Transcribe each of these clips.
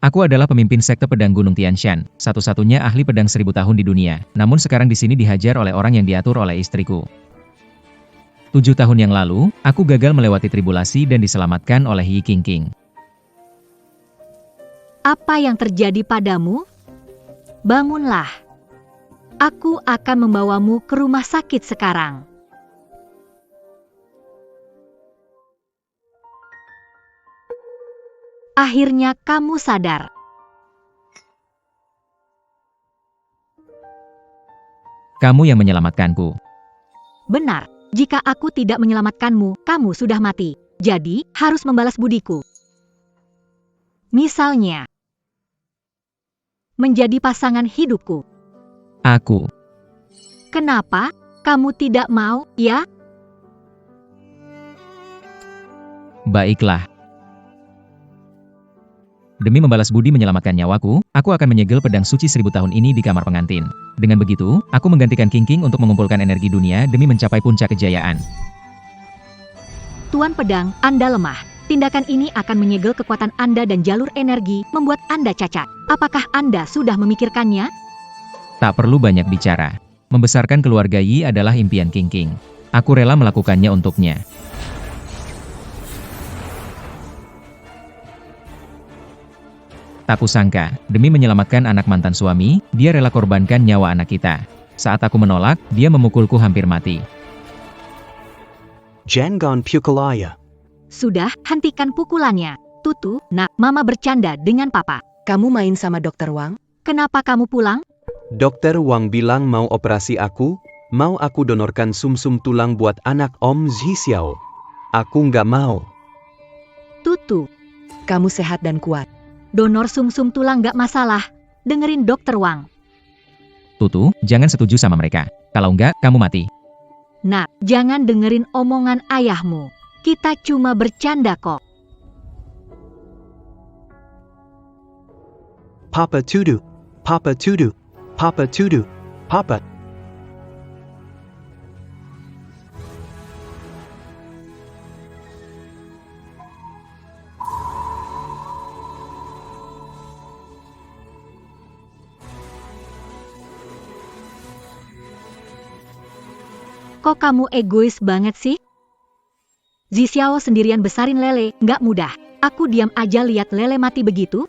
Aku adalah pemimpin sekte pedang Gunung Tianshan, satu-satunya ahli pedang 1000 tahun di dunia, namun sekarang di sini dihajar oleh orang yang diatur oleh istriku. 7 tahun yang lalu, aku gagal melewati tribulasi dan diselamatkan oleh Yi Qingqing. Apa yang terjadi padamu? Bangunlah. Aku akan membawamu ke rumah sakit sekarang. Akhirnya kamu sadar. Kamu yang menyelamatkanku. Benar, jika aku tidak menyelamatkanmu, kamu sudah mati. Jadi, harus membalas budiku. Misalnya, menjadi pasangan hidupku. Aku. Kenapa kamu tidak mau, ya? Baiklah. Demi membalas budi menyelamatkan nyawaku, aku akan menyegel pedang suci 1000 tahun ini di kamar pengantin. Dengan begitu, aku menggantikan Qingqing untuk mengumpulkan energi dunia demi mencapai puncak kejayaan. Tuan Pedang, Anda lemah. Tindakan ini akan menyegel kekuatan Anda dan jalur energi, membuat Anda cacat. Apakah Anda sudah memikirkannya? Tak perlu banyak bicara. Membesarkan keluarga Yi adalah impian Qingqing. Aku rela melakukannya untuknya. Tak kusangka, demi menyelamatkan anak mantan suami, dia rela korbankan nyawa anak kita. Saat aku menolak, dia memukulku hampir mati. Jangan pukulaya. Sudah, hentikan pukulannya. Tutu, nak, Mama bercanda dengan Papa. Kamu main sama Dokter Wang? Kenapa kamu pulang? Dokter Wang bilang mau operasi aku, mau aku donorkan sumsum tulang buat anak Om Zhi Xiao. Aku nggak mau. Tutu, Kamu sehat dan kuat. donor sumsum tulang gak masalah. Dengerin Dokter Wang. Tutu, jangan setuju sama mereka. Kalau enggak, kamu mati. Nak, jangan dengerin omongan ayahmu. Kita cuma bercanda kok. Papa Tudu, Papa Tudu, Papa Tudu, Papa. Kok kamu egois banget sih? Zhi Xiao sendirian besarin Lele, gak mudah. Aku diam aja lihat Lele mati begitu.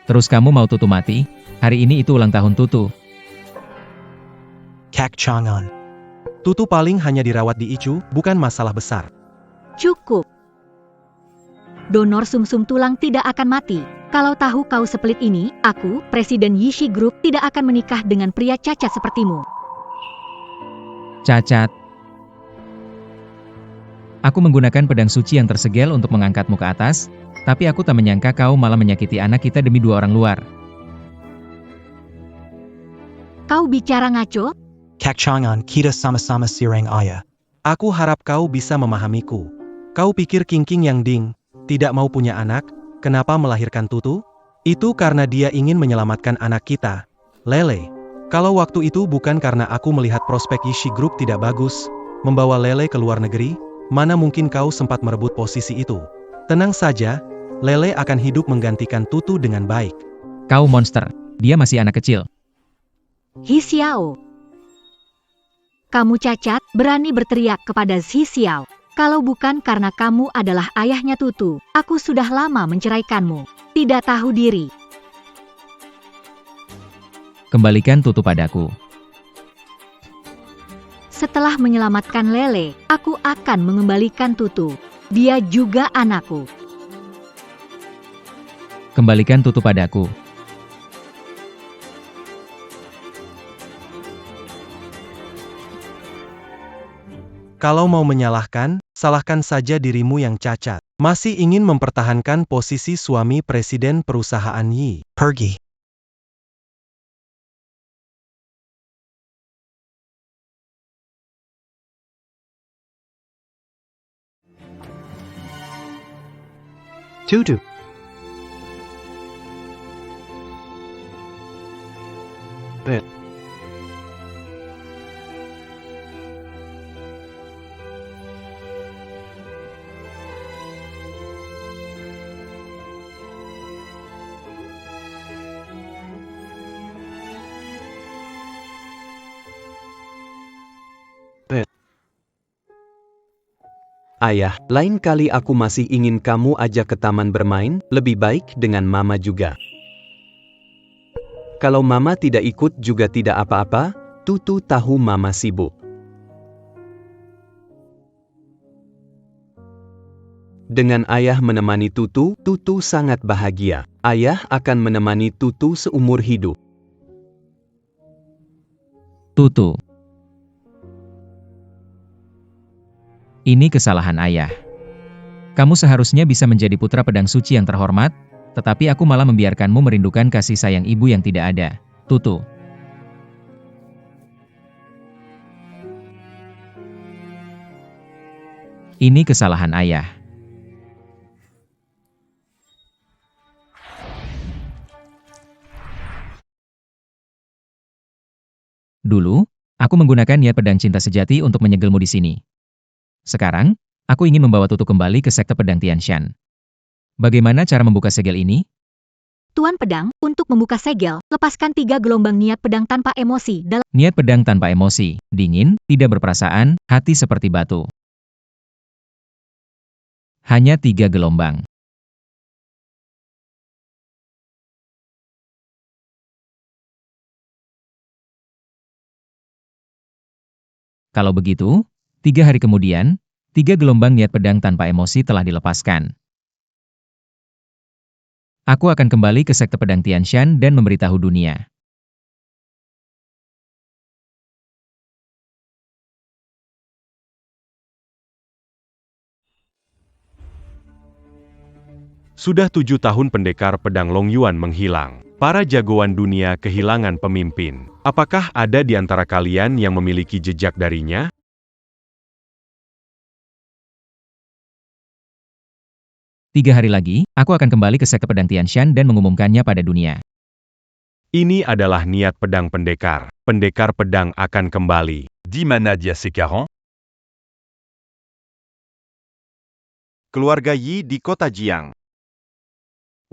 Terus kamu mau Tutu mati? Hari ini itu ulang tahun Tutu. Kak Changan. Tutu paling hanya dirawat di ICU, bukan masalah besar. Cukup. Donor sumsum tulang tidak akan mati. Kalau tahu kau sepelit ini, aku, Presiden Yishi Group, tidak akan menikah dengan pria cacat sepertimu. Cacat. Aku menggunakan pedang suci yang tersegel untuk mengangkatmu ke atas, tapi aku tak menyangka kau malah menyakiti anak kita demi 2 orang luar. Kau bicara ngaco? Kak Changan, kita sama-sama sireng ayah. Aku harap kau bisa memahamiku. Kau pikir Qingqing yang Ding tidak mau punya anak, kenapa melahirkan Tutu? Itu karena dia ingin menyelamatkan anak kita. Lele. Kalau waktu itu bukan karena aku melihat prospek Yishi Group tidak bagus, membawa Lele ke luar negeri, mana mungkin kau sempat merebut posisi itu. Tenang saja, Lele akan hidup menggantikan Tutu dengan baik. Kau monster. Dia masih anak kecil. Zhi Xiao. Kamu cacat, berani berteriak kepada Zhi Xiao. Kalau bukan karena kamu adalah ayahnya Tutu, aku sudah lama menceraikanmu. Tidak tahu diri. Kembalikan Tutu padaku. Setelah menyelamatkan Lele, aku akan mengembalikan Tutu. Dia juga anakku. Kembalikan Tutu padaku. Kalau mau menyalahkan, salahkan saja dirimu yang cacat. Masih ingin mempertahankan posisi suami presiden perusahaan Yi. Pergi. Tutu. Bet. Ayah, lain kali aku masih ingin kamu ajak ke taman bermain, lebih baik dengan mama juga. Kalau mama tidak ikut juga tidak apa-apa, Tutu tahu mama sibuk. Dengan ayah menemani Tutu, Tutu sangat bahagia. Ayah akan menemani Tutu seumur hidup. Tutu. Ini kesalahan ayah. Kamu seharusnya bisa menjadi putra pedang suci yang terhormat, tetapi aku malah membiarkanmu merindukan kasih sayang ibu yang tidak ada. Tutu. Ini kesalahan ayah. Dulu, aku menggunakan niat pedang cinta sejati untuk menyegelmu di sini. Sekarang, aku ingin membawa Tutu kembali ke sekte pedang Tianshan. Bagaimana cara membuka segel ini? Tuan Pedang, untuk membuka segel, lepaskan 3 gelombang niat pedang tanpa emosi dalam Niat pedang tanpa emosi, dingin, tidak berperasaan, hati seperti batu. Hanya 3 gelombang. Kalau begitu, 3 hari kemudian, 3 gelombang niat pedang tanpa emosi telah dilepaskan. Aku akan kembali ke sekte pedang Tianshan dan memberitahu dunia. Sudah 7 tahun pendekar pedang Long Yuan menghilang. Para jagoan dunia kehilangan pemimpin. Apakah ada di antara kalian yang memiliki jejak darinya? Tiga hari lagi, aku akan kembali ke sekte pedang Tianshan dan mengumumkannya pada dunia. Ini adalah niat pedang pendekar. Pendekar pedang akan kembali. Di mana dia sekarang? Keluarga Yi di kota Jiang.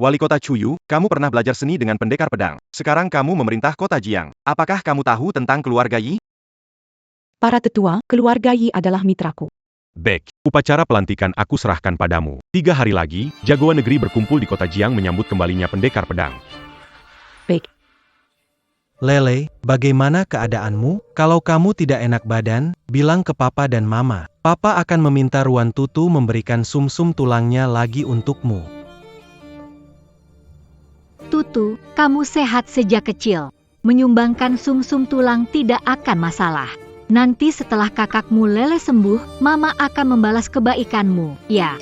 Wali kota Chuyu, kamu pernah belajar seni dengan pendekar pedang. Sekarang kamu memerintah kota Jiang. Apakah kamu tahu tentang keluarga Yi? Para tetua, keluarga Yi adalah mitraku. Baik, upacara pelantikan aku serahkan padamu. 3 hari lagi, jagoan negeri berkumpul di kota Jiang menyambut kembalinya pendekar pedang. Baik. Lele, bagaimana keadaanmu? Kalau kamu tidak enak badan, bilang ke papa dan mama. Papa akan meminta Ruan Tutu memberikan sumsum tulangnya lagi untukmu. Tutu, kamu sehat sejak kecil. Menyumbangkan sumsum tulang tidak akan masalah. Nanti setelah kakakmu Lele sembuh, Mama akan membalas kebaikanmu, ya.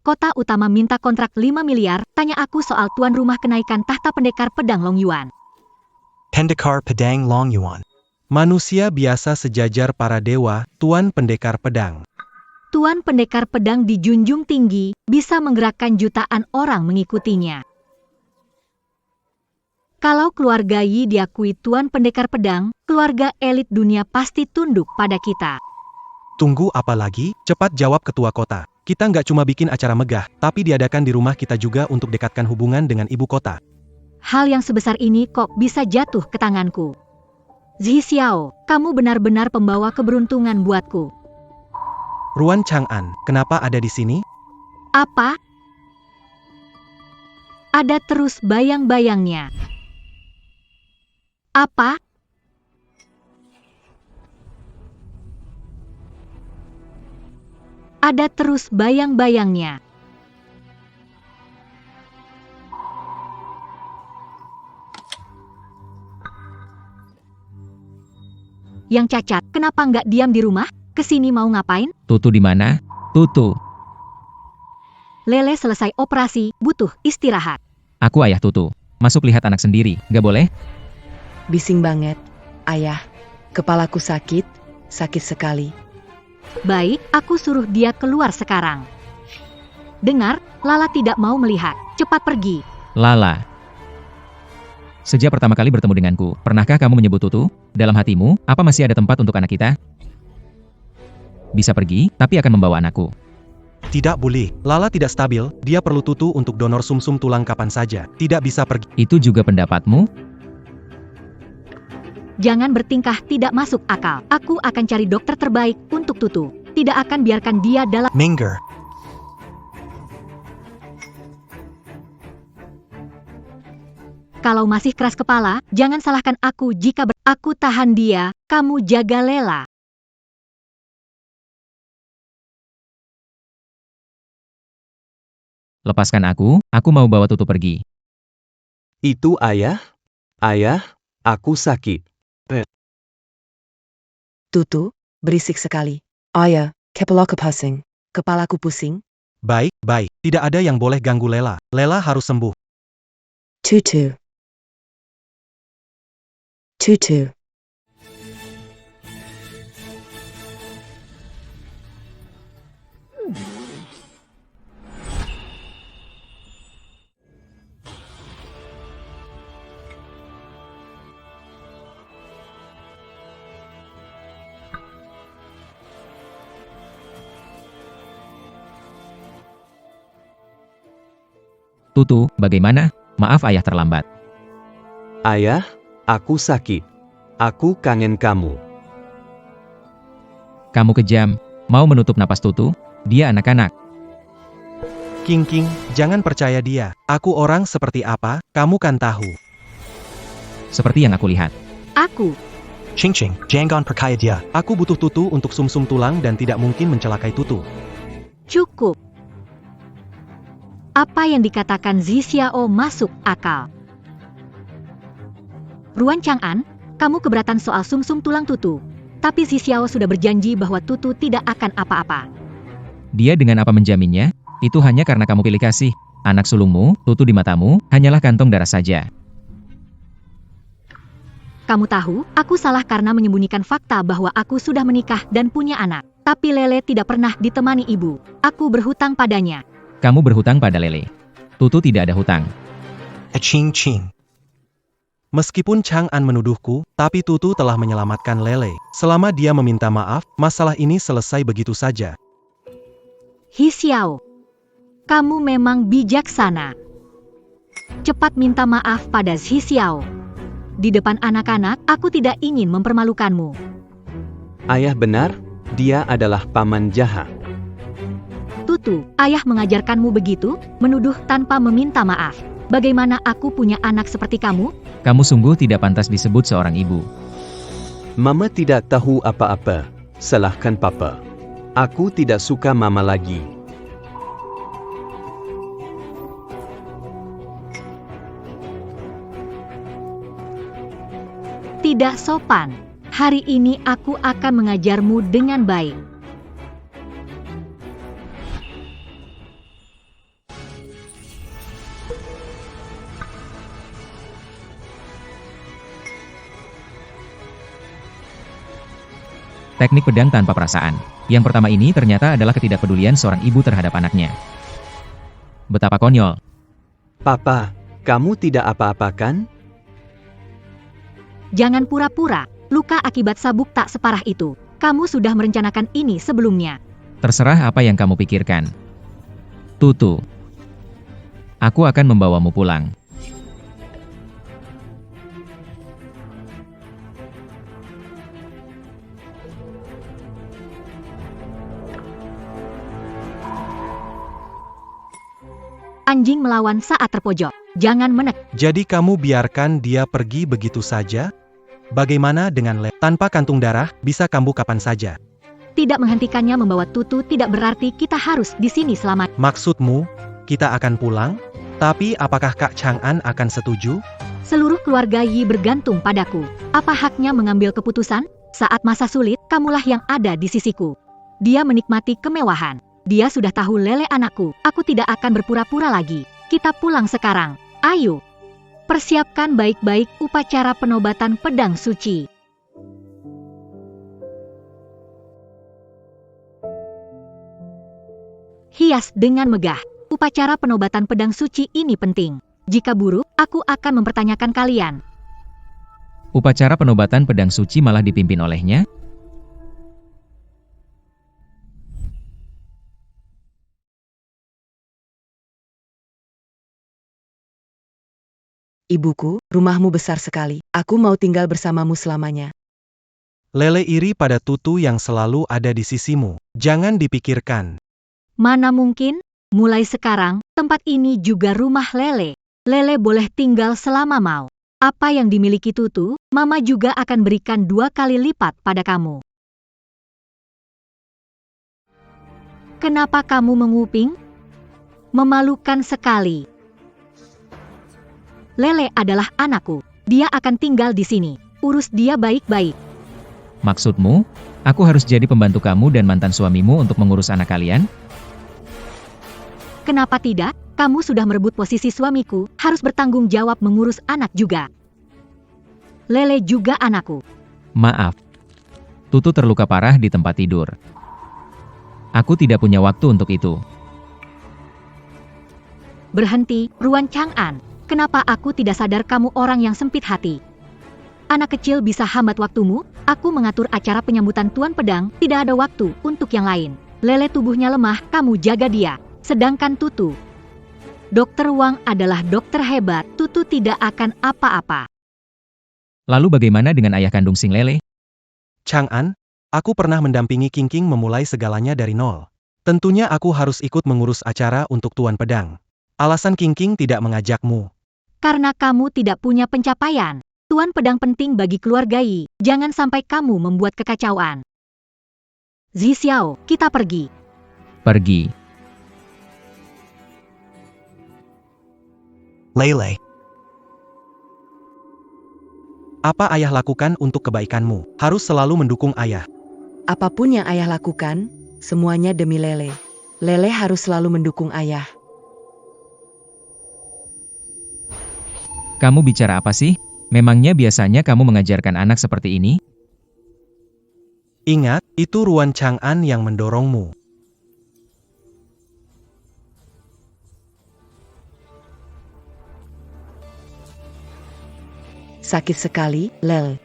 Kota utama minta kontrak 5 miliar, tanya aku soal tuan rumah kenaikan tahta pendekar pedang Long Yuan. Pendekar pedang Long Yuan. Manusia biasa sejajar para dewa, tuan pendekar pedang. Tuan pendekar pedang dijunjung tinggi, bisa menggerakkan jutaan orang mengikutinya. Kalau keluarga Yi diakui tuan pendekar pedang, keluarga elit dunia pasti tunduk pada kita. Tunggu apa lagi? Cepat jawab ketua kota. Kita nggak cuma bikin acara megah, tapi diadakan di rumah kita juga untuk dekatkan hubungan dengan ibu kota. Hal yang sebesar ini kok bisa jatuh ke tanganku. Zhi Xiao, kamu benar-benar pembawa keberuntungan buatku. Ruan Chang'an, kenapa ada di sini? Apa? Ada terus bayang-bayangnya. Apa? Ada terus bayang-bayangnya. Yang cacat, kenapa nggak diam di rumah? Kesini mau ngapain? Tutu di mana? Tutu. Lele selesai operasi, butuh istirahat. Aku ayah Tutu. Masuk lihat anak sendiri, gak boleh? Bising banget. Ayah, kepalaku sakit, sakit sekali. Baik, aku suruh dia keluar sekarang. Dengar, Lala tidak mau melihat. Cepat pergi. Lala. Sejak pertama kali bertemu denganku, pernahkah kamu menyebut Tutu? Dalam hatimu, apa masih ada tempat untuk anak kita? Bisa pergi, tapi akan membawa anakku. Tidak boleh. Lala tidak stabil, dia perlu Tutu untuk donor sumsum tulang kapan saja. Tidak bisa pergi. Itu juga pendapatmu? Jangan bertingkah tidak masuk akal. Aku akan cari dokter terbaik untuk Tutu. Tidak akan biarkan dia dalam... Minger. Kalau masih keras kepala, jangan salahkan aku jika aku tahan dia, kamu jaga Lela. Lepaskan aku mau bawa Tutu pergi. Itu ayah? Ayah, aku sakit. Tutu, berisik sekali. Ayah, kepalaku pusing. Kepalaku pusing. Baik, baik. Tidak ada yang boleh ganggu Lela. Lela harus sembuh. Tutu. Tutu. Tutu, bagaimana? Maaf ayah terlambat. Ayah, aku sakit. Aku kangen kamu. Kamu kejam. Mau menutup napas Tutu? Dia anak-anak. King, jangan percaya dia. Aku orang seperti apa, kamu kan tahu. Seperti yang aku lihat. Aku. Ching, jangan percaya dia. Aku butuh Tutu untuk sumsum tulang dan tidak mungkin mencelakai Tutu. Cukup. Apa yang dikatakan Zi Xiao masuk akal. Ruan Chang'an, kamu keberatan soal sumsum tulang Tutu. Tapi Zi Xiao sudah berjanji bahwa Tutu tidak akan apa-apa. Dia dengan apa menjaminnya? Itu hanya karena kamu pilih kasih. Anak sulungmu, Tutu di matamu, hanyalah kantong darah saja. Kamu tahu, aku salah karena menyembunyikan fakta bahwa aku sudah menikah dan punya anak. Tapi Lele tidak pernah ditemani ibu. Aku berhutang padanya. Kamu berhutang pada Lele. Tutu tidak ada hutang. Ching. Meskipun Chang'an menuduhku, tapi Tutu telah menyelamatkan Lele. Selama dia meminta maaf, masalah ini selesai begitu saja. Hi Xiao, kamu memang bijaksana. Cepat minta maaf pada Hi Xiao. Di depan anak-anak, aku tidak ingin mempermalukanmu. Ayah benar, dia adalah paman jahat. Tutu, ayah mengajarkanmu begitu, menuduh tanpa meminta maaf. Bagaimana aku punya anak seperti kamu? Kamu sungguh tidak pantas disebut seorang ibu. Mama tidak tahu apa-apa. Salahkan papa. Aku tidak suka mama lagi. Tidak sopan. Hari ini aku akan mengajarmu dengan baik. Teknik pedang tanpa perasaan. Yang pertama ini ternyata adalah ketidakpedulian seorang ibu terhadap anaknya. Betapa konyol. Papa, kamu tidak apa-apa kan? Jangan pura-pura. Luka akibat sabuk tak separah itu. Kamu sudah merencanakan ini sebelumnya. Terserah apa yang kamu pikirkan. Tutu. Aku akan membawamu pulang. Anjing melawan saat terpojok. Jangan menek. Jadi kamu biarkan dia pergi begitu saja? Bagaimana dengan Lele? Tanpa kantung darah, bisa kambuh kapan saja. Tidak menghentikannya membawa Tutu tidak berarti kita harus di sini selama. Maksudmu, kita akan pulang? Tapi apakah Kak Chang'an akan setuju? Seluruh keluarga Yi bergantung padaku. Apa haknya mengambil keputusan? Saat masa sulit, kamulah yang ada di sisiku. Dia menikmati kemewahan. Dia sudah tahu Lele anakku. Aku tidak akan berpura-pura lagi. Kita pulang sekarang. Ayo. Persiapkan baik-baik upacara penobatan pedang suci. Hias dengan megah. Upacara penobatan pedang suci ini penting. Jika buruk, aku akan mempertanyakan kalian. Upacara penobatan pedang suci malah dipimpin olehnya? Ibuku, rumahmu besar sekali. Aku mau tinggal bersamamu selamanya. Lele iri pada Tutu yang selalu ada di sisimu. Jangan dipikirkan. Mana mungkin? Mulai sekarang, tempat ini juga rumah Lele. Lele boleh tinggal selama mau. Apa yang dimiliki Tutu, Mama juga akan berikan 2 kali lipat pada kamu. Kenapa kamu menguping? Memalukan sekali. Lele adalah anakku. Dia akan tinggal di sini. Urus dia baik-baik. Maksudmu, aku harus jadi pembantu kamu dan mantan suamimu untuk mengurus anak kalian? Kenapa tidak? Kamu sudah merebut posisi suamiku, harus bertanggung jawab mengurus anak juga. Lele juga anakku. Maaf. Tutu terluka parah di tempat tidur. Aku tidak punya waktu untuk itu. Berhenti, Ruan Chang'an. Kenapa aku tidak sadar kamu orang yang sempit hati? Anak kecil bisa hambat waktumu, aku mengatur acara penyambutan Tuan Pedang, tidak ada waktu untuk yang lain. Lele tubuhnya lemah, kamu jaga dia. Sedangkan Tutu. Dokter Wang adalah dokter hebat, Tutu tidak akan apa-apa. Lalu bagaimana dengan ayah kandung Sing Lele? Chang'an, aku pernah mendampingi King memulai segalanya dari nol. Tentunya aku harus ikut mengurus acara untuk Tuan Pedang. Alasan King tidak mengajakmu. Karena kamu tidak punya pencapaian. Tuan Pedang penting bagi keluarga Yi, jangan sampai kamu membuat kekacauan. Zi Xiao, kita pergi. Pergi. Lele. Apa ayah lakukan untuk kebaikanmu? Harus selalu mendukung ayah. Apapun yang ayah lakukan, semuanya demi Lele. Lele harus selalu mendukung ayah. Kamu bicara apa sih? Memangnya biasanya kamu mengajarkan anak seperti ini? Ingat, itu Ruan Chang'an yang mendorongmu. Sakit sekali, Lele.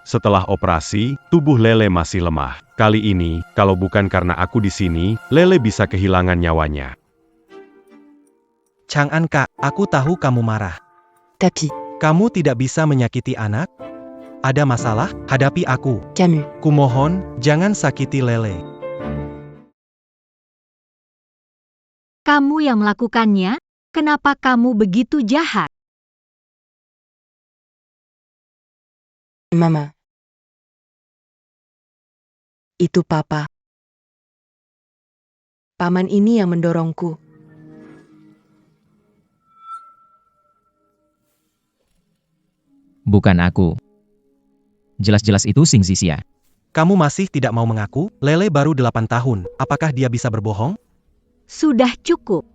Setelah operasi, tubuh Lele masih lemah. Kali ini, kalau bukan karena aku di sini, Lele bisa kehilangan nyawanya. Chang'an Kak, aku tahu kamu marah. Tapi, Kamu tidak bisa menyakiti anak? Ada masalah? Hadapi aku. Camus, Kumohon, jangan sakiti Lele. Kamu yang melakukannya, kenapa kamu begitu jahat? Mama. Itu Papa. Paman ini yang mendorongku. Bukan aku. Jelas-jelas itu Sing Zixia. Kamu masih tidak mau mengaku? Lele baru 8 tahun, apakah dia bisa berbohong? Sudah cukup.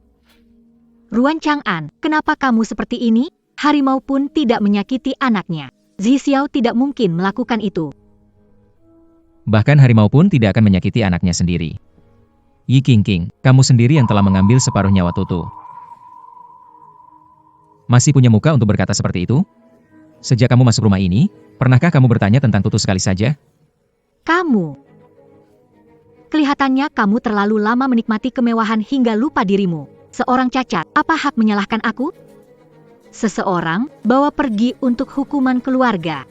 Ruan Chang'an, kenapa kamu seperti ini? Harimau pun tidak menyakiti anaknya. Zi Xiao tidak mungkin melakukan itu. Bahkan harimau pun tidak akan menyakiti anaknya sendiri. Yi King, kamu sendiri yang telah mengambil separuh nyawa Tutu. Masih punya muka untuk berkata seperti itu? Sejak kamu masuk rumah ini, pernahkah kamu bertanya tentang Tutu sekali saja? Kamu. Kelihatannya kamu terlalu lama menikmati kemewahan hingga lupa dirimu. Seorang cacat, apa hak menyalahkan aku? Seseorang, bawa pergi untuk hukuman keluarga.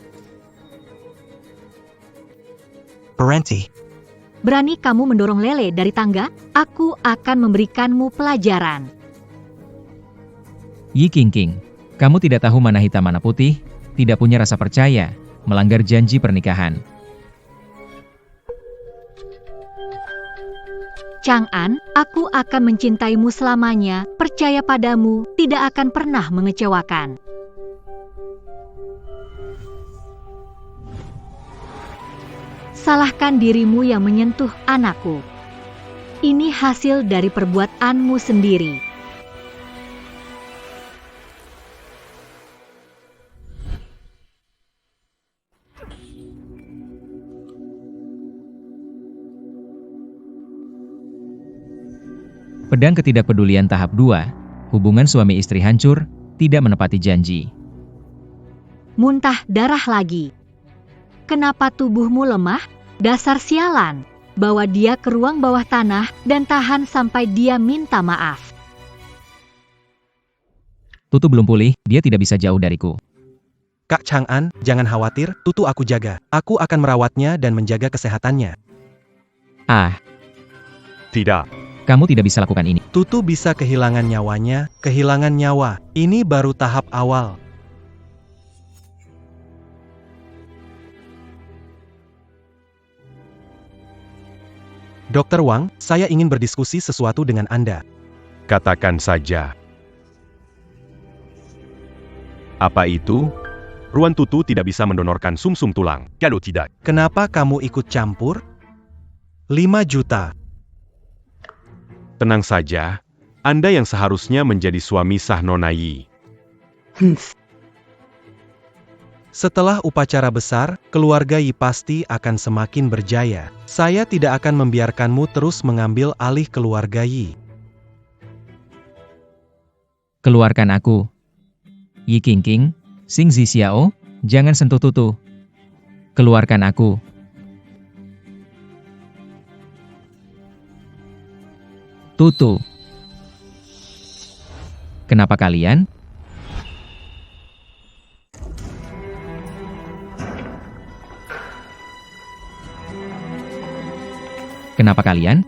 Berhenti. Berani kamu mendorong Lele dari tangga? Aku akan memberikanmu pelajaran. Yi King, kamu tidak tahu mana hitam mana putih, tidak punya rasa percaya, melanggar janji pernikahan. Chang'an, aku akan mencintaimu selamanya, percaya padamu, tidak akan pernah mengecewakan. Salahkan dirimu yang menyentuh anakku. Ini hasil dari perbuatanmu sendiri. Pedang ketidakpedulian tahap 2, hubungan suami istri hancur, tidak menepati janji. Muntah darah lagi. Kenapa tubuhmu lemah? Dasar sialan. Bawa dia ke ruang bawah tanah dan tahan sampai dia minta maaf. Tutu belum pulih, dia tidak bisa jauh dariku. Kak Chang'an, jangan khawatir, Tutu aku jaga. Aku akan merawatnya dan menjaga kesehatannya. Ah, Tidak. kamu tidak bisa lakukan ini. Tutu bisa kehilangan nyawanya, kehilangan nyawa. Ini baru tahap awal. Dokter Wang, saya ingin berdiskusi sesuatu dengan Anda. Katakan saja. Apa itu? Ruan Tutu tidak bisa mendonorkan sumsum tulang. Kalau tidak, Kenapa kamu ikut campur? 5 juta. tenang saja. Anda yang seharusnya menjadi suami sah Nona Yi. Humph. Setelah upacara besar, keluarga Yi pasti akan semakin berjaya. Saya tidak akan membiarkanmu terus mengambil alih keluarga Yi. Keluarkan aku. Yi Qingqing, Xing Zixiao, jangan sentuh Tutu. Keluarkan aku. Tutu. Kenapa kalian? Kenapa kalian?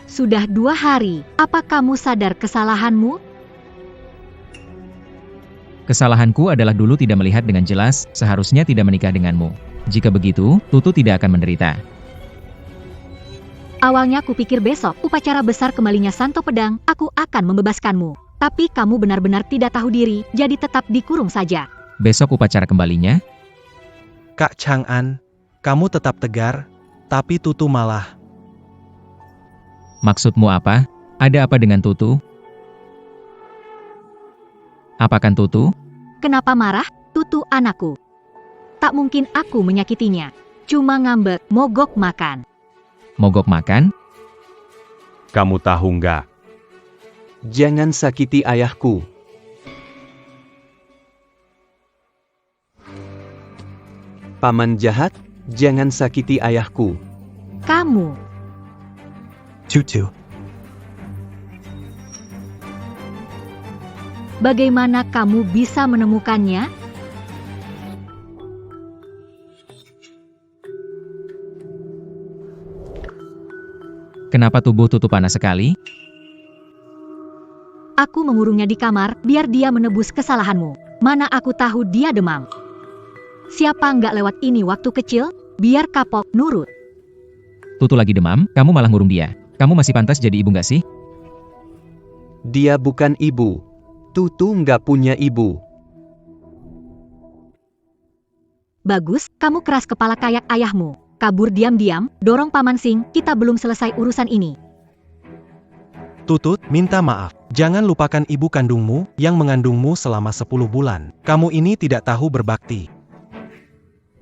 Sudah 2 hari, apa kamu sadar kesalahanmu? Kesalahanku adalah dulu tidak melihat dengan jelas, seharusnya tidak menikah denganmu. Jika begitu, Tutu tidak akan menderita. Awalnya kupikir besok, upacara besar kembalinya Santo Pedang, aku akan membebaskanmu. Tapi kamu benar-benar tidak tahu diri, jadi tetap dikurung saja. Besok upacara kembalinya? Kak Chang'an, kamu tetap tegar, tapi Tutu malah. Maksudmu apa? Ada apa dengan Tutu? Apakan Tutu? Kenapa marah? Tutu anakku. Tak mungkin aku menyakitinya. Cuma ngambek, mogok makan. Mogok makan? Kamu tahu nggak? Jangan sakiti ayahku. Paman jahat, jangan sakiti ayahku. Kamu, Tutu. bagaimana kamu bisa menemukannya? Kenapa tubuh Tutu panas sekali? Aku mengurungnya di kamar, biar dia menebus kesalahanmu. Mana aku tahu dia demam. Siapa nggak lewat ini waktu kecil? Biar kapok nurut. Tutu lagi demam, kamu malah ngurung dia. Kamu masih pantas jadi ibu nggak sih? Dia bukan ibu. Tutu nggak punya ibu. Bagus, kamu keras kepala kayak ayahmu. Kabur diam-diam, dorong Paman Sing, kita belum selesai urusan ini. Tutut, minta maaf. Jangan lupakan ibu kandungmu, yang mengandungmu selama 10 bulan. Kamu ini tidak tahu berbakti.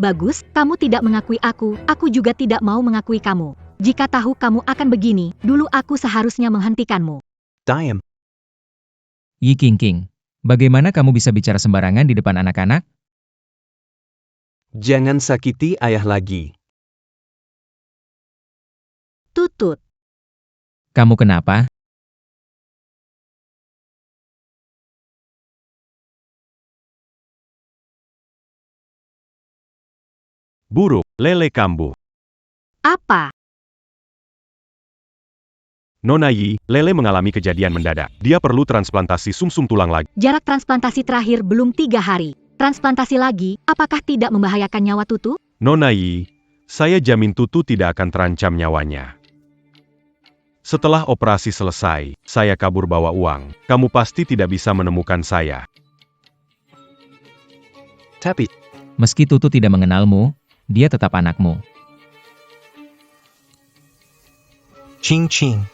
Bagus, kamu tidak mengakui aku juga tidak mau mengakui kamu. Jika tahu kamu akan begini, dulu aku seharusnya menghentikanmu. Diam. Yi Qingqing, bagaimana kamu bisa bicara sembarangan di depan anak-anak? Jangan sakiti ayah lagi. Tutut, Kamu kenapa? Buruk, lele kambuh. apa? Nona Yi, Lele mengalami kejadian mendadak. Dia perlu transplantasi sumsum tulang lagi. Jarak transplantasi terakhir belum 3 hari. Transplantasi lagi, apakah tidak membahayakan nyawa Tutu? Nona Yi, saya jamin Tutu tidak akan terancam nyawanya. Setelah operasi selesai, saya kabur bawa uang. Kamu pasti tidak bisa menemukan saya. Tapi, Meski Tutu tidak mengenalmu, dia tetap anakmu. Ching ching.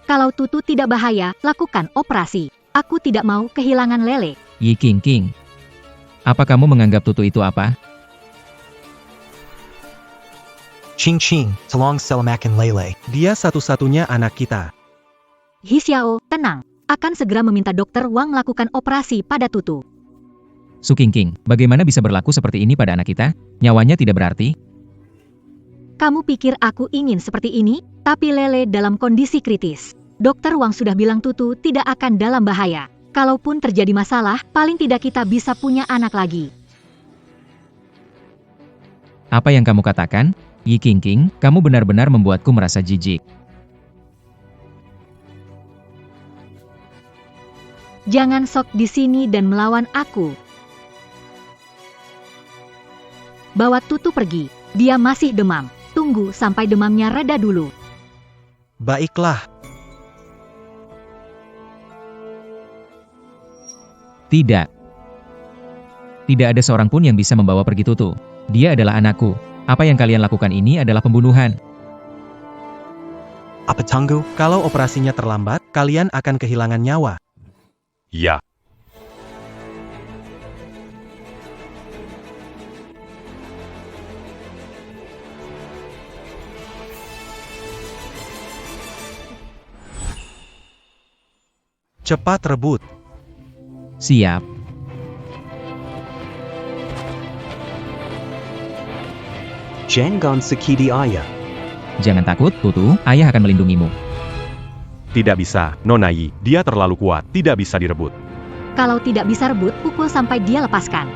Kalau Tutu tidak bahaya, lakukan operasi. Aku tidak mau kehilangan Lele. Yi Qingqing, apa kamu menganggap Tutu itu apa? Ching ching, tolong selamatkan Lele. Dia satu-satunya anak kita. Hixiao, tenang. Akan segera meminta dokter Wang lakukan operasi pada Tutu. Su Qingqing, bagaimana bisa berlaku seperti ini pada anak kita? Nyawanya tidak berarti? Kamu pikir aku ingin seperti ini? Tapi Lele dalam kondisi kritis. Dokter Wang sudah bilang Tutu tidak akan dalam bahaya. Kalaupun terjadi masalah, paling tidak kita bisa punya anak lagi. Apa yang kamu katakan? Yi Qingqing, kamu benar-benar membuatku merasa jijik. Jangan sok di sini dan melawan aku. Bawa Tutu pergi. Dia masih demam. Tunggu sampai demamnya reda dulu. Baiklah, Tidak. Tidak ada seorang pun yang bisa membawa pergi Tutu. Dia adalah anakku. Apa yang kalian lakukan ini adalah pembunuhan. apa tunggu? Kalau operasinya terlambat, kalian akan kehilangan nyawa. Ya, Cepat rebut. Siap. Jangan sakiti ayah. Jangan takut, Tutu. Ayah akan melindungimu. tidak bisa, Nona Yi. Dia terlalu kuat, tidak bisa direbut. Kalau tidak bisa rebut, pukul sampai dia lepaskan.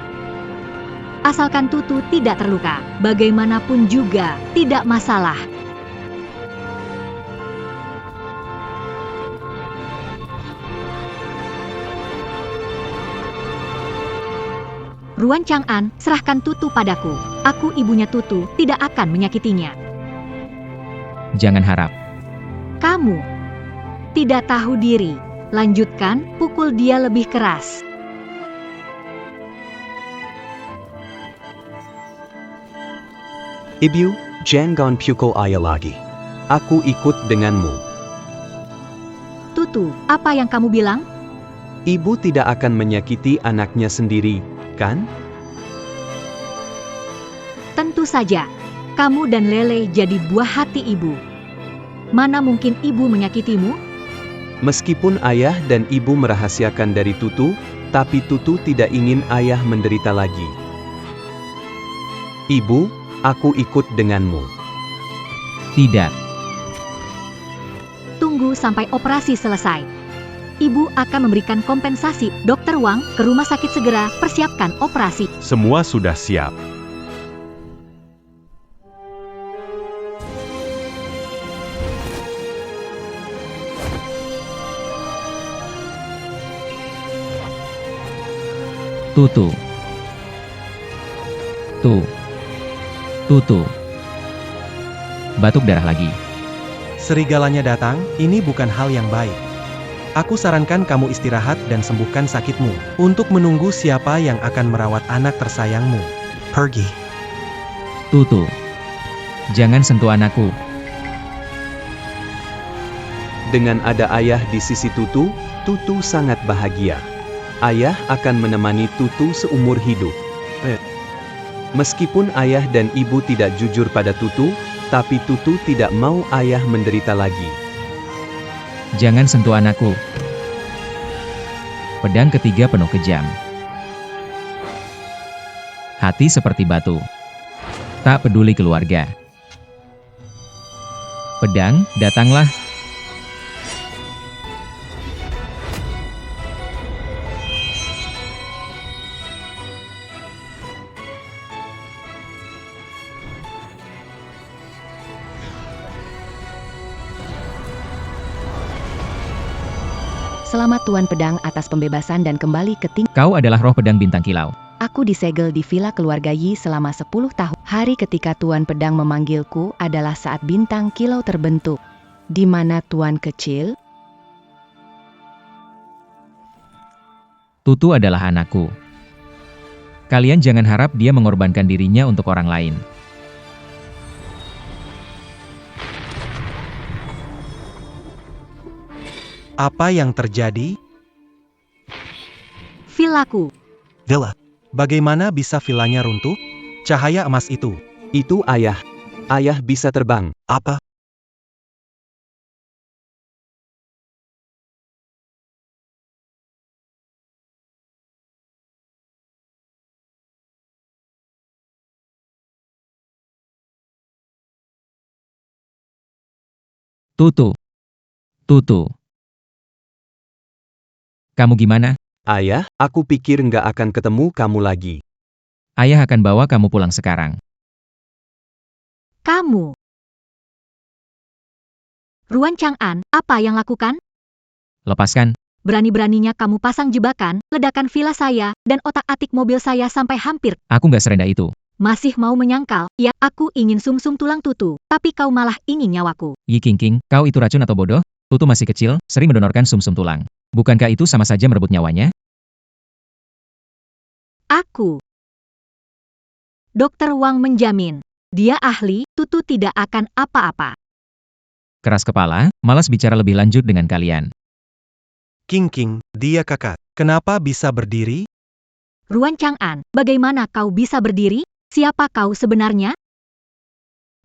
Asalkan Tutu tidak terluka, bagaimanapun juga tidak masalah. Ruan Chang'an, serahkan Tutu padaku. Aku ibunya Tutu, tidak akan menyakitinya. Jangan harap. Kamu tidak tahu diri. Lanjutkan, pukul dia lebih keras. Ibu, jangan pukul ayah lagi. Aku ikut denganmu. Tutu, apa yang kamu bilang? Ibu tidak akan menyakiti anaknya sendiri, kan? Tentu saja. Kamu dan Lele jadi buah hati ibu. Mana mungkin ibu menyakitimu? Meskipun ayah dan ibu merahasiakan dari Tutu, tapi Tutu tidak ingin ayah menderita lagi. Ibu, aku ikut denganmu. Tidak. Tunggu sampai operasi selesai. Ibu akan memberikan kompensasi. Dokter Wang, ke rumah sakit segera, persiapkan operasi. Semua sudah siap. Tutu. Tutu. Batuk darah lagi. Serigalanya datang, ini bukan hal yang baik. Aku sarankan kamu istirahat dan sembuhkan sakitmu, untuk menunggu siapa yang akan merawat anak tersayangmu. Pergi. Tutu. Jangan sentuh anakku. Dengan ada ayah di sisi Tutu, Tutu sangat bahagia. Ayah akan menemani Tutu seumur hidup. Meskipun ayah dan ibu tidak jujur pada Tutu, tapi Tutu tidak mau ayah menderita lagi. Jangan sentuh anakku. Pedang ketiga penuh kejam. Hati seperti batu. Tak peduli keluarga. Pedang, datanglah. Selamat Tuan Pedang atas pembebasan dan kembali ke ting. Kau adalah roh pedang bintang kilau. Aku disegel di villa keluarga Yi selama 10 tahun. Hari ketika Tuan Pedang memanggilku adalah saat bintang kilau terbentuk. Di mana Tuan kecil? Tutu adalah anakku. Kalian jangan harap dia mengorbankan dirinya untuk orang lain. Apa yang terjadi? Villaku. Villa. Bagaimana bisa villanya runtuh? Cahaya emas itu. Itu ayah. Ayah bisa terbang. Apa? Tutu. Tutu. Kamu gimana? Ayah, aku pikir nggak akan ketemu kamu lagi. Ayah akan bawa kamu pulang sekarang. Kamu. Ruan Chang'an, apa yang lakukan? Lepaskan. Berani-beraninya kamu pasang jebakan, ledakan villa saya, dan otak-atik mobil saya sampai hampir. Aku nggak serendah itu. Masih mau menyangkal, ya, aku ingin sumsum tulang Tutu, tapi kau malah ingin nyawaku. Yi Qingqing, kau itu racun atau bodoh? Tutu masih kecil, sering mendonorkan sumsum tulang. Bukankah itu sama saja merebut nyawanya? Aku. Dokter Wang menjamin, dia ahli, Tutu tidak akan apa-apa. Keras kepala, malas bicara lebih lanjut dengan kalian. King, dia kakak. Kenapa bisa berdiri? Ruan Chang'an, bagaimana kau bisa berdiri? Siapa kau sebenarnya?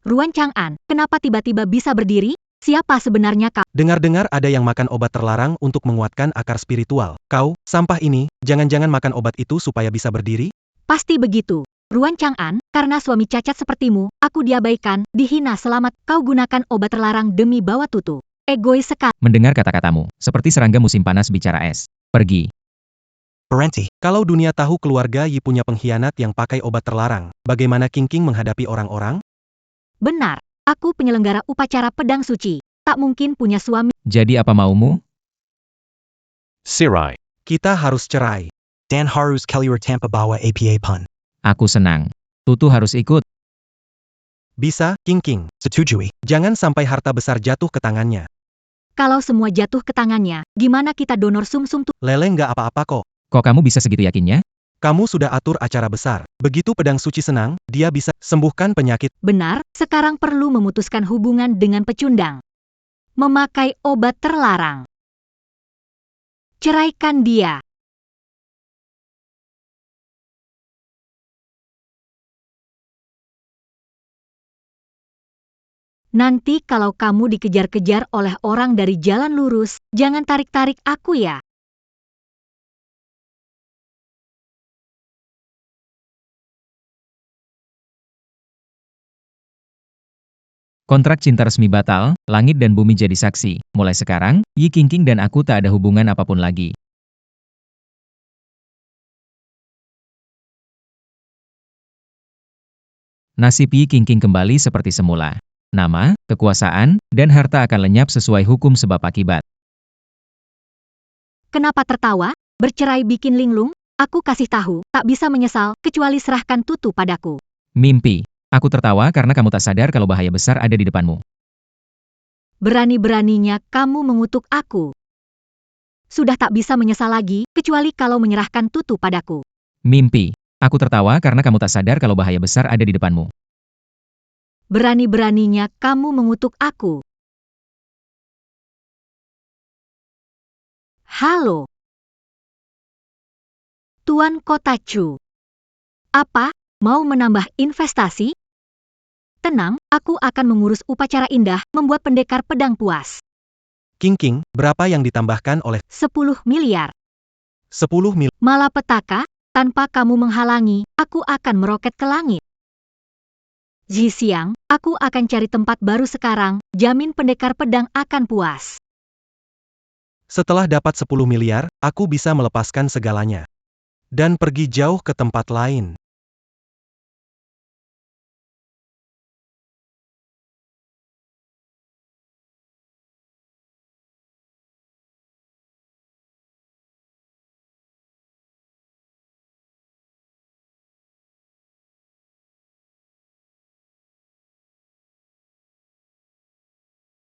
Ruan Chang'an, kenapa tiba-tiba bisa berdiri? Siapa sebenarnya kau? Dengar-dengar ada yang makan obat terlarang untuk menguatkan akar spiritual. Kau, sampah ini, jangan-jangan makan obat itu supaya bisa berdiri? Pasti begitu. Ruan Chang'an, karena suami cacat sepertimu, aku diabaikan, dihina selamat, kau gunakan obat terlarang demi bawa Tutu. Egois sekali. Mendengar kata-katamu, seperti serangga musim panas bicara es. Pergi. Parenti, kalau dunia tahu keluarga Yi punya pengkhianat yang pakai obat terlarang, bagaimana King menghadapi orang-orang? Benar, aku penyelenggara upacara pedang suci. Tak mungkin punya suami. Jadi apa maumu? Sirai. Kita harus cerai. Dan harus keluar tanpa bawa APA pun. Aku senang. Tutu harus ikut. Bisa, King. Setujui. Jangan sampai harta besar jatuh ke tangannya. Kalau semua jatuh ke tangannya, gimana kita donor sumsum Tutu? Lele nggak apa-apa kok. Kok kamu bisa segitu yakinnya? Kamu sudah atur acara besar. Begitu pedang suci senang, dia bisa sembuhkan penyakit. Benar, sekarang perlu memutuskan hubungan dengan pecundang. Memakai obat terlarang. Ceraikan dia. Nanti kalau kamu dikejar-kejar oleh orang dari jalan lurus, jangan tarik-tarik aku ya. Kontrak cinta resmi batal, langit dan bumi jadi saksi. Mulai sekarang, Yi Qingqing dan aku tak ada hubungan apapun lagi. Nasib Yi Qingqing kembali seperti semula. Nama, kekuasaan, dan harta akan lenyap sesuai hukum sebab akibat. Kenapa tertawa? Bercerai bikin linglung? Aku kasih tahu, tak bisa menyesal, kecuali serahkan Tutu padaku. Mimpi. Aku tertawa karena kamu tak sadar kalau bahaya besar ada di depanmu. Berani-beraninya kamu mengutuk aku. Sudah tak bisa menyesal lagi, kecuali kalau menyerahkan Tutu padaku. Mimpi. Aku tertawa karena kamu tak sadar kalau bahaya besar ada di depanmu. Berani-beraninya kamu mengutuk aku. Halo. Tuan Kota Chu. Apa, mau menambah investasi? Tenang, aku akan mengurus upacara indah, membuat pendekar pedang puas. King, berapa yang ditambahkan oleh 10 miliar. 10 mil? Malapetaka, tanpa kamu menghalangi, aku akan meroket ke langit. Zhixiang, aku akan cari tempat baru sekarang, jamin pendekar pedang akan puas. Setelah dapat 10 miliar, aku bisa melepaskan segalanya. Dan pergi jauh ke tempat lain.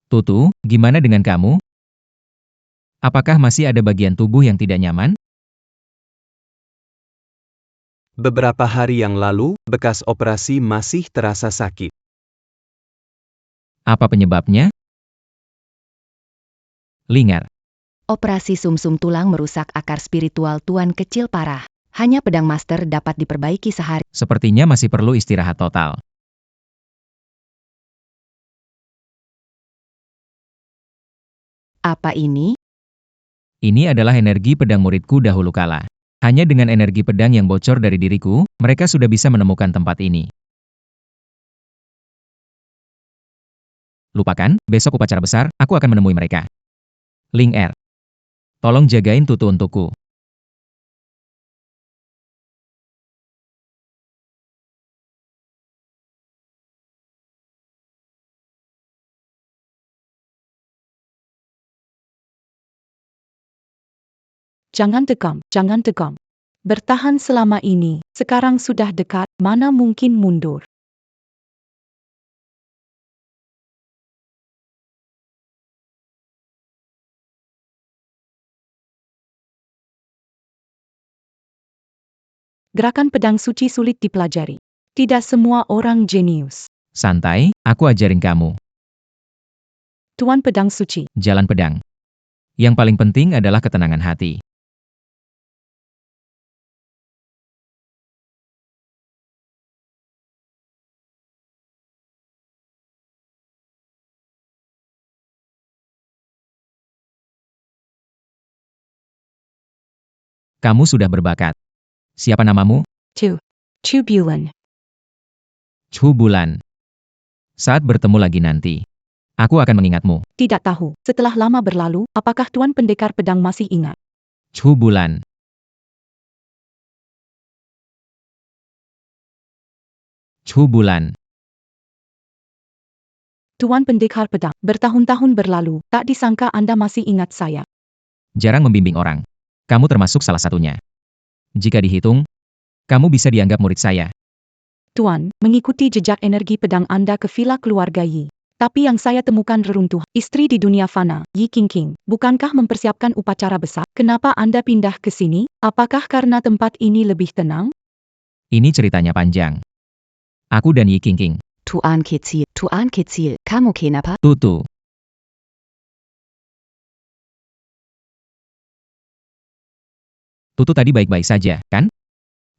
Tutu, gimana dengan kamu? Apakah masih ada bagian tubuh yang tidak nyaman? Beberapa hari yang lalu, bekas operasi masih terasa sakit. Apa penyebabnya? Lingar. Operasi sumsum tulang merusak akar spiritual tuan kecil parah. Hanya pedang master dapat diperbaiki sehari. Sepertinya masih perlu istirahat total. Apa ini? Ini adalah energi pedang muridku dahulu kala. Hanya dengan energi pedang yang bocor dari diriku, mereka sudah bisa menemukan tempat ini. Lupakan, besok upacara besar, aku akan menemui mereka. Ling Er. Tolong jagain Tutu untukku. Jangan tegam. Bertahan selama ini, sekarang sudah dekat, mana mungkin mundur. Gerakan pedang suci sulit dipelajari. Tidak semua orang jenius. Santai, aku ajarin kamu. Tuan Pedang Suci, Jalan pedang. Yang paling penting adalah ketenangan hati. Kamu sudah berbakat. Siapa namamu? Chu Bulan. Chu Bulan. Saat bertemu lagi nanti, aku akan mengingatmu. Tidak tahu, setelah lama berlalu, apakah Tuan Pendekar Pedang masih ingat? Chu Bulan. Chu Bulan. Tuan Pendekar Pedang, bertahun-tahun berlalu, tak disangka Anda masih ingat saya. Jarang membimbing orang. Kamu termasuk salah satunya. Jika dihitung, kamu bisa dianggap murid saya. Tuan, mengikuti jejak energi pedang Anda ke villa keluarga Yi. Tapi yang saya temukan reruntuh, istri di dunia fana, Yi Qingqing. Bukankah mempersiapkan upacara besar? Kenapa Anda pindah ke sini? Apakah karena tempat ini lebih tenang? Ini ceritanya panjang. Aku dan Yi Qingqing. Tuan kecil, kamu kenapa? Tutu. Tutu tadi baik-baik saja, kan?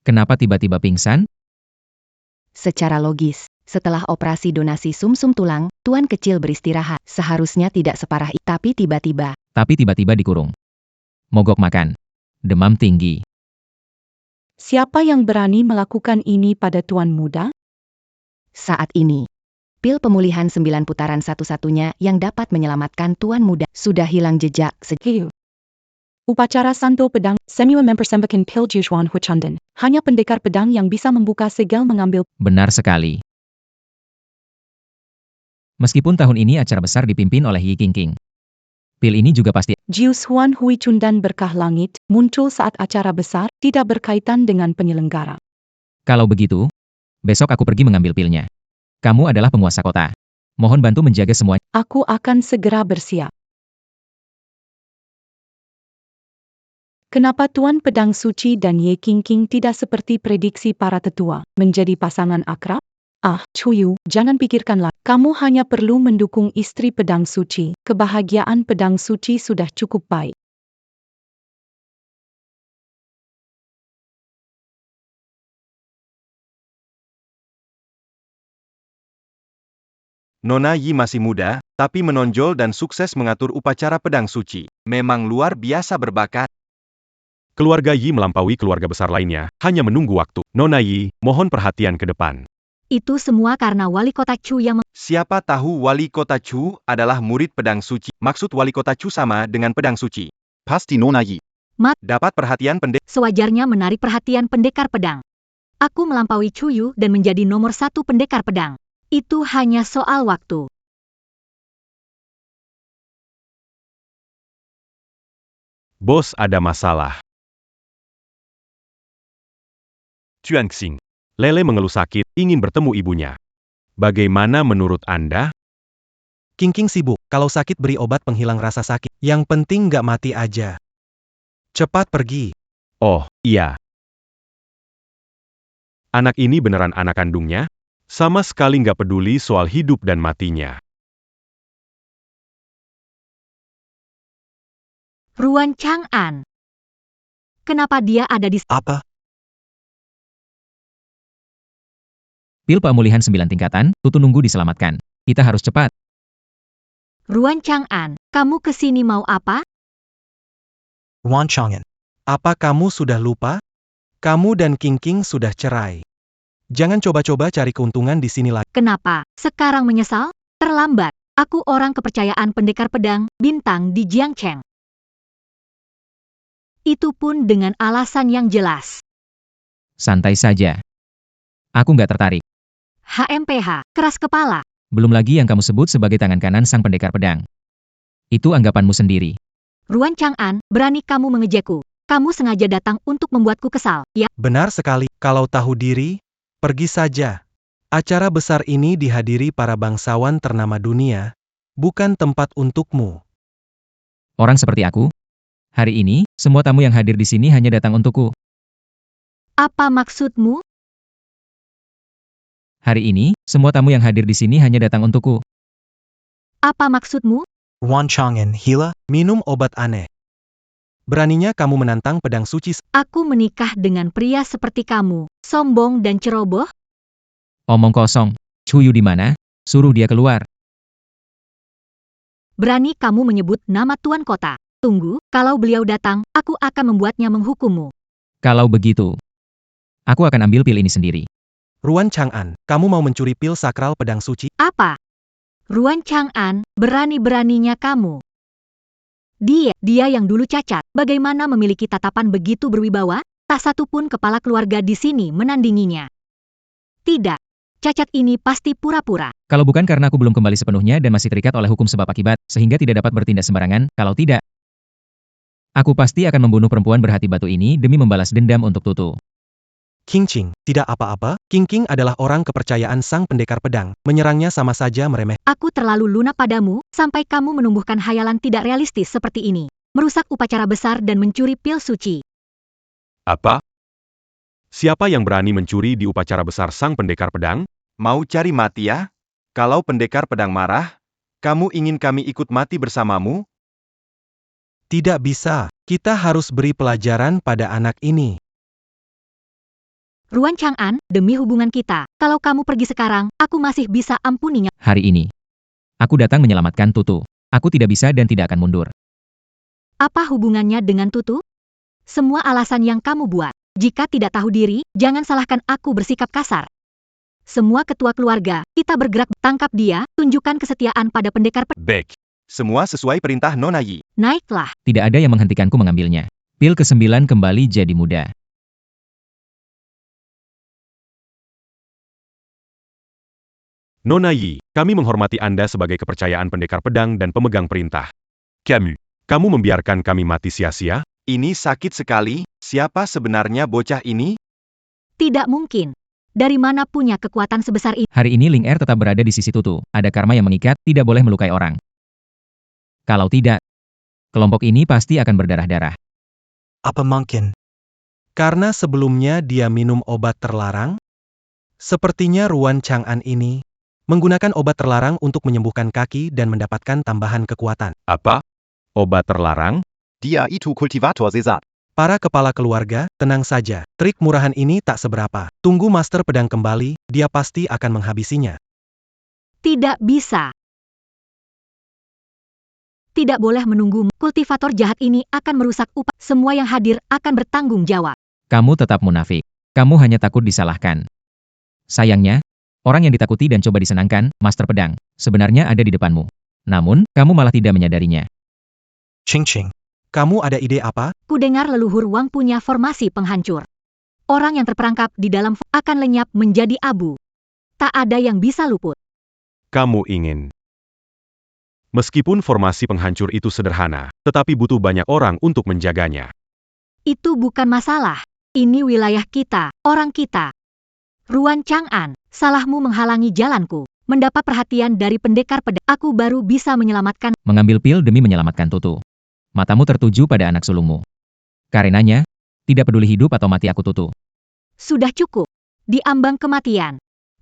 Kenapa tiba-tiba pingsan? Secara logis, setelah operasi donasi sumsum tulang, Tuan kecil beristirahat. Seharusnya tidak separah itu, tapi tiba-tiba dikurung. Mogok makan. Demam tinggi. Siapa yang berani melakukan ini pada Tuan muda? saat ini. Pil pemulihan 9 putaran satu-satunya yang dapat menyelamatkan Tuan muda sudah hilang jejak sejak. Upacara Santo Pedang, Semua mempersembahkan pil Jujuan Hucandan. Hanya pendekar pedang yang bisa membuka segel mengambil. Benar sekali. Meskipun tahun ini acara besar dipimpin oleh Yi Qingqing, pil ini juga pasti. Jius Huan Hui Cundan Berkah Langit, muncul saat acara besar, tidak berkaitan dengan penyelenggara. Kalau begitu, besok aku pergi mengambil pilnya. Kamu adalah penguasa kota. Mohon bantu menjaga semua. Aku akan segera bersiap. Kenapa Tuan Pedang Suci dan Ye Qingqing tidak seperti prediksi para tetua, menjadi pasangan akrab? Ah, Chuyu, jangan pikirkanlah. Kamu hanya perlu mendukung istri Pedang Suci. Kebahagiaan Pedang Suci sudah cukup baik. Nona Yi masih muda, tapi menonjol dan sukses mengatur upacara pedang suci. Memang luar biasa berbakat. Keluarga Yi melampaui keluarga besar lainnya, hanya menunggu waktu. Nona Yi, mohon perhatian ke depan. Itu semua karena wali kota Chu yang Siapa tahu wali kota Chu adalah murid pedang suci. Maksud wali kota Chu sama dengan pedang suci. Pasti Nona Yi. Dapat perhatian sewajarnya menarik perhatian pendekar pedang. Aku melampaui Chuyu dan menjadi nomor 1 pendekar pedang. Itu hanya soal waktu. Bos, ada masalah. Xuanxing. Lele mengeluh sakit, ingin bertemu ibunya. Bagaimana menurut Anda? Qingqing sibuk, kalau sakit beri obat penghilang rasa sakit. Yang penting nggak mati aja. Cepat pergi. Oh, iya. Anak ini beneran anak kandungnya? Sama sekali nggak peduli soal hidup dan matinya. Ruan Chang'an. Kenapa dia ada di Apa? Pil pemulihan 9 tingkatan, Tutu nunggu diselamatkan. Kita harus cepat. Ruan Chang'an, kamu kesini mau apa? Ruan Chang'an. Apa kamu sudah lupa? Kamu dan Qingqing sudah cerai. Jangan coba-coba cari keuntungan di sini lagi. Kenapa? Sekarang menyesal? Terlambat. Aku orang kepercayaan pendekar pedang bintang di Jiangcheng. Itu pun dengan alasan yang jelas. Santai saja. Aku nggak tertarik. HMPH, keras kepala. Belum lagi yang kamu sebut sebagai tangan kanan sang pendekar pedang. Itu anggapanmu sendiri. Ruan Chang'an, berani kamu mengejekku. Kamu sengaja datang untuk membuatku kesal, ya? Benar sekali, kalau tahu diri, pergi saja. Acara besar ini dihadiri para bangsawan ternama dunia, bukan tempat untukmu. Orang seperti aku? Hari ini, semua tamu yang hadir di sini hanya datang untukku. Apa maksudmu? Hari ini, semua tamu yang hadir di sini hanya datang untukku. Apa maksudmu? Ruan Chang'an, Hila, minum obat aneh. Beraninya kamu menantang pedang suci. Aku menikah dengan pria seperti kamu, sombong dan ceroboh? Omong kosong. Cuyu di mana? Suruh dia keluar. Berani kamu menyebut nama tuan kota. Tunggu, kalau beliau datang, aku akan membuatnya menghukummu. Kalau begitu, aku akan ambil pil ini sendiri. Ruan Chang'an, kamu mau mencuri pil sakral pedang suci? Apa? Ruan Chang'an, berani-beraninya kamu. Dia yang dulu cacat, bagaimana memiliki tatapan begitu berwibawa? Tak satu pun kepala keluarga di sini menandinginya. Tidak, cacat ini pasti pura-pura. Kalau bukan karena aku belum kembali sepenuhnya dan masih terikat oleh hukum sebab akibat, sehingga tidak dapat bertindak sembarangan, kalau tidak, aku pasti akan membunuh perempuan berhati batu ini demi membalas dendam untuk Tutu. Qingqing, tidak apa-apa, Qingqing adalah orang kepercayaan sang pendekar pedang, menyerangnya sama saja meremeh. Aku terlalu lunak padamu, sampai kamu menumbuhkan hayalan tidak realistis seperti ini. Merusak upacara besar dan mencuri pil suci. Apa? Siapa yang berani mencuri di upacara besar sang pendekar pedang? Mau cari mati ya? Kalau pendekar pedang marah, kamu ingin kami ikut mati bersamamu? Tidak bisa, kita harus beri pelajaran pada anak ini. Ruan Chang'an, demi hubungan kita, kalau kamu pergi sekarang, aku masih bisa ampuninya. Hari ini, aku datang menyelamatkan Tutu. Aku tidak bisa dan tidak akan mundur. Apa hubungannya dengan Tutu? Semua alasan yang kamu buat. Jika tidak tahu diri, jangan salahkan aku bersikap kasar. Semua ketua keluarga, kita bergerak, tangkap dia, tunjukkan kesetiaan pada pendekar Baik. Semua sesuai perintah Nona Yi. Naiklah. Tidak ada yang menghentikanku mengambilnya. Pil ke-9 kembali jadi muda. Nona Yi, kami menghormati Anda sebagai kepercayaan pendekar pedang dan pemegang perintah. Kamu membiarkan kami mati sia-sia? Ini sakit sekali. Siapa sebenarnya bocah ini? Tidak mungkin. Dari mana punya kekuatan sebesar ini? Hari ini Ling Er tetap berada di sisi Tutu. Ada karma yang mengikat, tidak boleh melukai orang. Kalau tidak, kelompok ini pasti akan berdarah-darah. Apa mungkin? Karena sebelumnya dia minum obat terlarang? Sepertinya Ruan Chang'an ini menggunakan obat terlarang untuk menyembuhkan kaki dan mendapatkan tambahan kekuatan. Apa? Obat terlarang? Dia itu kultivator sesat. Para kepala keluarga, tenang saja. Trik murahan ini tak seberapa. Tunggu Master Pedang kembali, dia pasti akan menghabisinya. Tidak bisa. Tidak boleh menunggu. Kultivator jahat ini akan merusak semua yang hadir akan bertanggung jawab. Kamu tetap munafik. Kamu hanya takut disalahkan. Sayangnya, orang yang ditakuti dan coba disenangkan, Master Pedang, sebenarnya ada di depanmu. Namun, kamu malah tidak menyadarinya. Qingqing, kamu ada ide apa? Kudengar leluhur Wang punya formasi penghancur. Orang yang terperangkap di dalam akan lenyap menjadi abu. Tak ada yang bisa luput. Kamu ingin. Meskipun formasi penghancur itu sederhana, tetapi butuh banyak orang untuk menjaganya. Itu bukan masalah. Ini wilayah kita, orang kita. Ruan Chang'an, salahmu menghalangi jalanku. Mendapat perhatian dari pendekar pedang, aku baru bisa menyelamatkan. Mengambil pil demi menyelamatkan Tutu. Matamu tertuju pada anak sulungmu. Karenanya, tidak peduli hidup atau mati aku Tutu. Sudah cukup. Di ambang kematian.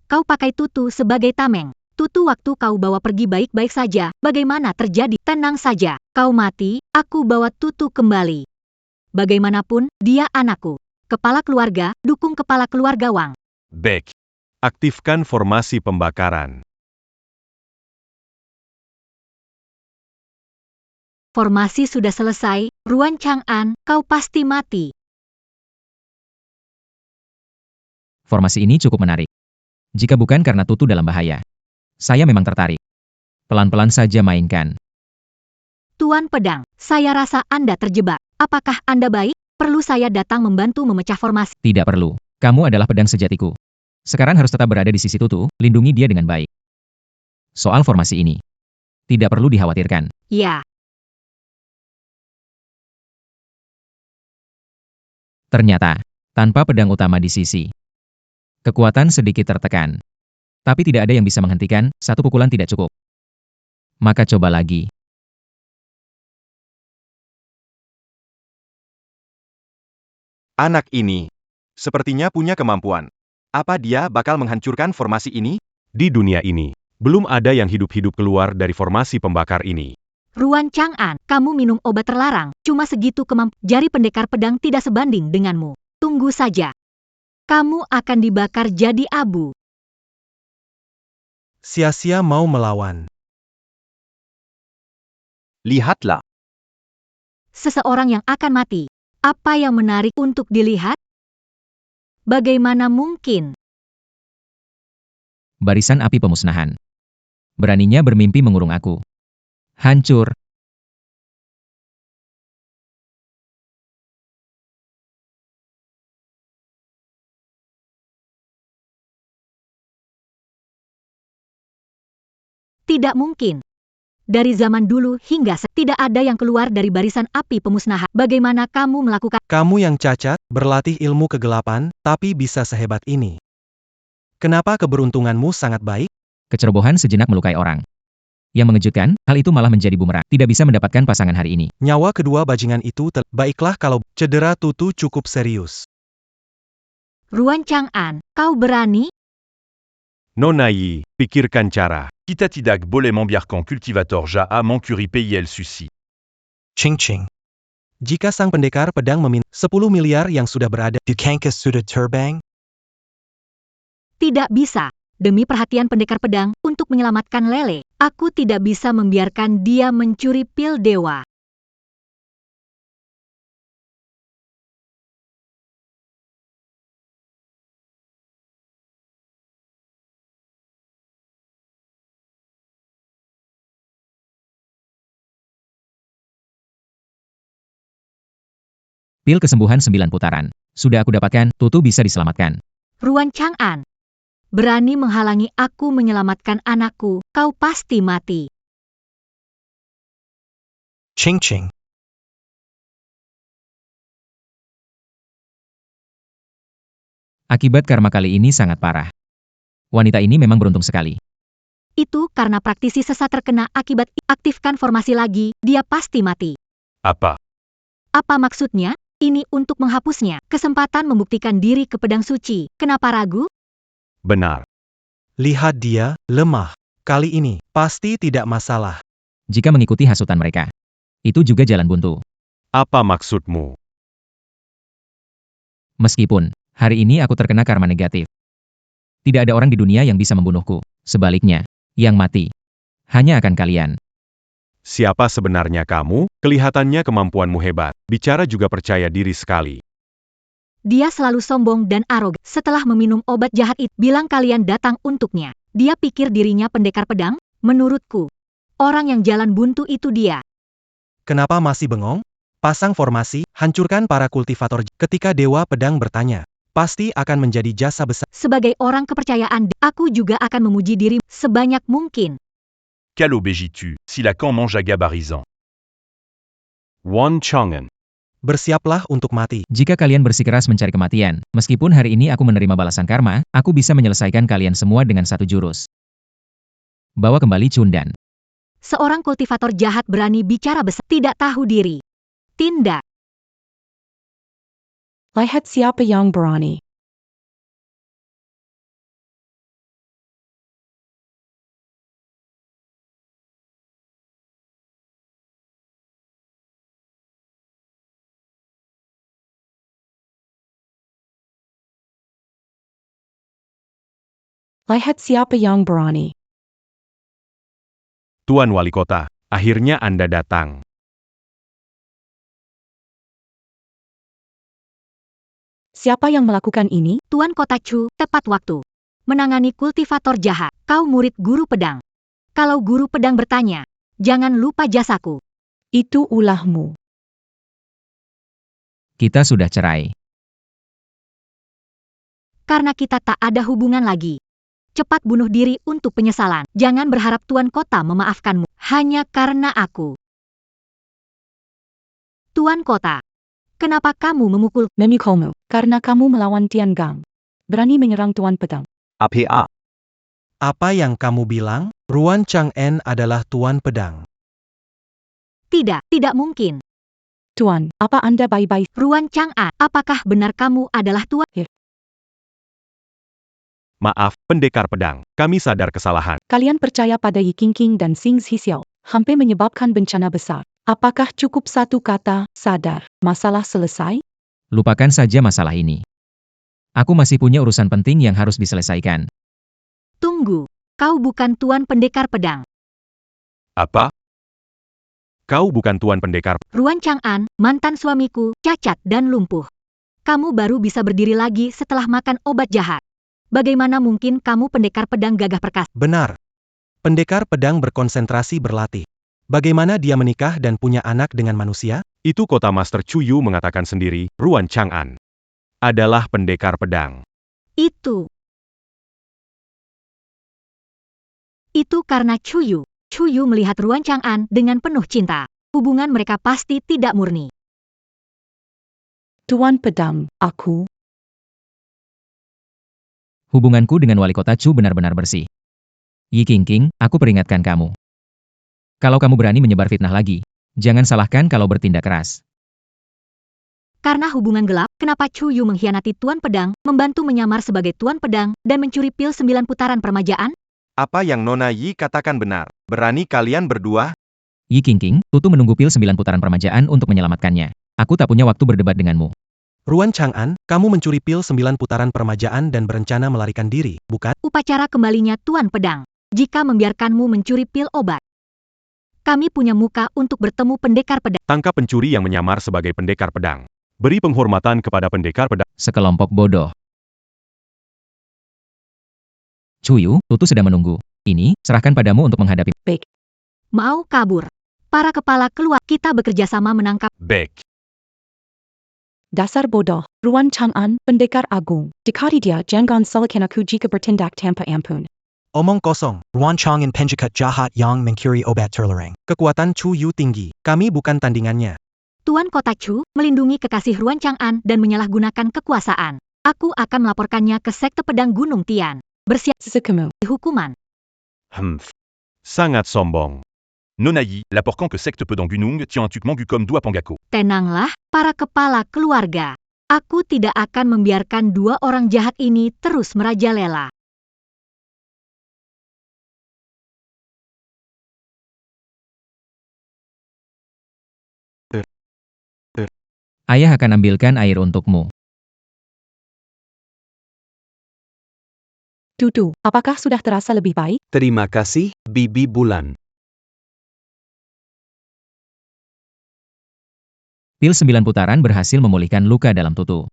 Kau pakai Tutu sebagai tameng. Tutu waktu kau bawa pergi baik-baik saja, bagaimana terjadi? Tenang saja, kau mati, aku bawa Tutu kembali. Bagaimanapun, dia anakku. Kepala keluarga, dukung kepala keluarga Wang. Baik. Aktifkan formasi pembakaran. Formasi sudah selesai, Ruan Chang'an, kau pasti mati. Formasi ini cukup menarik. Jika bukan karena Tutu dalam bahaya, saya memang tertarik. Pelan-pelan saja mainkan. Tuan Pedang, saya rasa Anda terjebak. Apakah Anda baik? Perlu saya datang membantu memecah formasi? Tidak perlu. Kamu adalah pedang sejatiku. Sekarang harus tetap berada di sisi Tutu, lindungi dia dengan baik. Soal formasi ini, tidak perlu dikhawatirkan. Ya, Ternyata, tanpa pedang utama di sisi, kekuatan sedikit tertekan. Tapi tidak ada yang bisa menghentikan, satu pukulan tidak cukup. Maka coba lagi. Anak ini sepertinya punya kemampuan. Apa dia bakal menghancurkan formasi ini? Di dunia ini, belum ada yang hidup-hidup keluar dari formasi pembakar ini. Ruan Chang'an, kamu minum obat terlarang. Cuma segitu jari pendekar pedang tidak sebanding denganmu. Tunggu saja. Kamu akan dibakar jadi abu. Sia-sia mau melawan. Lihatlah. Seseorang yang akan mati. Apa yang menarik untuk dilihat? Bagaimana mungkin? Barisan api pemusnahan. Beraninya bermimpi mengurung aku. Hancur. Tidak mungkin. Dari zaman dulu hingga tidak ada yang keluar dari barisan api pemusnahan. Bagaimana kamu melakukan? Kamu yang cacat, berlatih ilmu kegelapan, tapi bisa sehebat ini. Kenapa keberuntunganmu sangat baik? Kecerobohan sejenak melukai orang. Yang mengejutkan, hal itu malah menjadi bumerang. Tidak bisa mendapatkan pasangan hari ini. Nyawa kedua bajingan itu baiklah kalau cedera Tutu cukup serius. Ruan Chang'an, kau berani? Nona Yi, pikirkan cara. Kitatidak Bolemambiarkan Cultivator Ja'a Mancuri Payel Susi. Ching-ching. Jika sang pendekar pedang meminta 10 miliar yang sudah berada di Kankas Sudah Terbang, Tidak bisa. Demi perhatian pendekar pedang, untuk menyelamatkan Lele, aku tidak bisa membiarkan dia mencuri pil dewa. Pil kesembuhan 9 putaran. Sudah aku dapatkan, Tutu bisa diselamatkan. Ruan Chang'an, berani menghalangi aku menyelamatkan anakku, kau pasti mati. ching-ching. Akibat karma kali ini sangat parah. Wanita ini memang beruntung sekali. Itu karena praktisi sesat terkena akibat aktifkan formasi lagi, dia pasti mati. Apa? Apa maksudnya? Ini untuk menghapusnya, kesempatan membuktikan diri ke pedang suci. Kenapa ragu? Benar. Lihat dia, lemah. Kali ini, pasti tidak masalah. Jika mengikuti hasutan mereka. Itu juga jalan buntu. Apa maksudmu? Meskipun, hari ini aku terkena karma negatif. Tidak ada orang di dunia yang bisa membunuhku. Sebaliknya, yang mati hanya akan kalian. Siapa sebenarnya kamu? Kelihatannya kemampuanmu hebat. Bicara juga percaya diri sekali. Dia selalu sombong dan arogan. Setelah meminum obat jahat itu, bilang kalian datang untuknya. Dia pikir dirinya pendekar pedang? Menurutku, orang yang jalan buntu itu dia. Kenapa masih bengong? Pasang formasi, hancurkan para kultivator. Ketika Dewa Pedang bertanya, pasti akan menjadi jasa besar. Sebagai orang kepercayaan, aku juga akan memuji diri sebanyak mungkin. Calo Bejitu, si Lacan mange à gabarisant. Wan Chang'an. Bersiaplah untuk mati. Jika kalian bersikeras mencari kematian, meskipun hari ini aku menerima balasan karma, aku bisa menyelesaikan kalian semua dengan satu jurus. Bawa kembali Cundan. Seorang kultivator jahat berani bicara besar, tidak tahu diri. Tindak. Lihat siapa yang berani. Lihat siapa yang berani. Tuan Wali Kota, akhirnya Anda datang. Siapa yang melakukan ini? Tuan Kota Chu, tepat waktu. Menangani kultivator jahat, kau murid guru pedang. Kalau guru pedang bertanya, jangan lupa jasaku. Itu ulahmu. Kita sudah cerai. Karena kita tak ada hubungan lagi. Cepat bunuh diri untuk penyesalan. Jangan berharap Tuan Kota memaafkanmu hanya karena aku. Tuan Kota, kenapa kamu memukul? Memukulmu, karena kamu melawan Tian Gang. Berani menyerang Tuan Pedang. APA. Apa yang kamu bilang? Ruan Chang'en adalah Tuan Pedang. Tidak, tidak mungkin. Tuan, apa Anda baik-baik? Ruan Chang'an, apakah benar kamu adalah Tuan? Maaf, pendekar pedang. Kami sadar kesalahan. Kalian percaya pada Yi Qingqing dan Xing Xixiao, hampir menyebabkan bencana besar. Apakah cukup satu kata, sadar, masalah selesai? Lupakan saja masalah ini. Aku masih punya urusan penting yang harus diselesaikan. Tunggu, kau bukan Tuan Pendekar Pedang. Apa? Kau bukan tuan pendekar. Ruan Chang'an, mantan suamiku, cacat dan lumpuh. Kamu baru bisa berdiri lagi setelah makan obat jahat. Bagaimana mungkin kamu pendekar pedang gagah perkasa? Benar. Pendekar pedang berkonsentrasi berlatih. Bagaimana dia menikah dan punya anak dengan manusia? Itu kota Master Chu Yu mengatakan sendiri, Ruan Chang'an adalah pendekar pedang. Itu karena Chu Yu. Chu Yu melihat Ruan Chang'an dengan penuh cinta. Hubungan mereka pasti tidak murni. Tuan Pedang, aku. Hubunganku dengan wali kota Chu benar-benar bersih. Yi Qingqing, aku peringatkan kamu. Kalau kamu berani menyebar fitnah lagi, jangan salahkan kalau bertindak keras. Karena hubungan gelap, kenapa Chu Yu mengkhianati Tuan Pedang, membantu menyamar sebagai Tuan Pedang, dan mencuri pil 9 putaran permajaan? Apa yang Nona Yi katakan benar? Berani kalian berdua? Yi Qingqing, Tutu menunggu pil 9 putaran permajaan untuk menyelamatkannya. Aku tak punya waktu berdebat denganmu. Ruan Chang'an, kamu mencuri pil 9 putaran permajaan dan berencana melarikan diri, bukan? Upacara kembalinya Tuan Pedang. Jika membiarkanmu mencuri pil obat. Kami punya muka untuk bertemu pendekar pedang. Tangkap pencuri yang menyamar sebagai pendekar pedang. Beri penghormatan kepada pendekar pedang. Sekelompok bodoh. Chu Yu, Tutu sedang menunggu. Ini, serahkan padamu untuk menghadapi. Mau kabur. Para kepala keluar, kita bekerja sama menangkap. Baik. Dasar bodoh, Ruan Chang'an, pendekar agung. Dekati dia, jangan salahkan aku jika bertindak tanpa ampun. Omong kosong. Ruan Chang'an penjahat jahat yang mencuri obat terlarang. Kekuatan Chu Yu tinggi. Kami bukan tandingannya. Tuan Kota Chu, melindungi kekasih Ruan Chang'an dan menyalahgunakan kekuasaan. Aku akan melaporkannya ke Sekte Pedang Gunung Tian. Bersiap Sesekamu. hukuman. Sangat sombong. Nona Yi, l'apportant que secte Pedang Gunung tient tuk mangu comme dua pangako. Tenanglah, para kepala keluarga. Aku tidak akan membiarkan dua orang jahat ini terus merajalela. Ayah akan ambilkan air untukmu. Tutu, apakah sudah terasa lebih baik? Terima kasih, Bibi Bulan. Pil 9 putaran berhasil memulihkan luka dalam Tutu.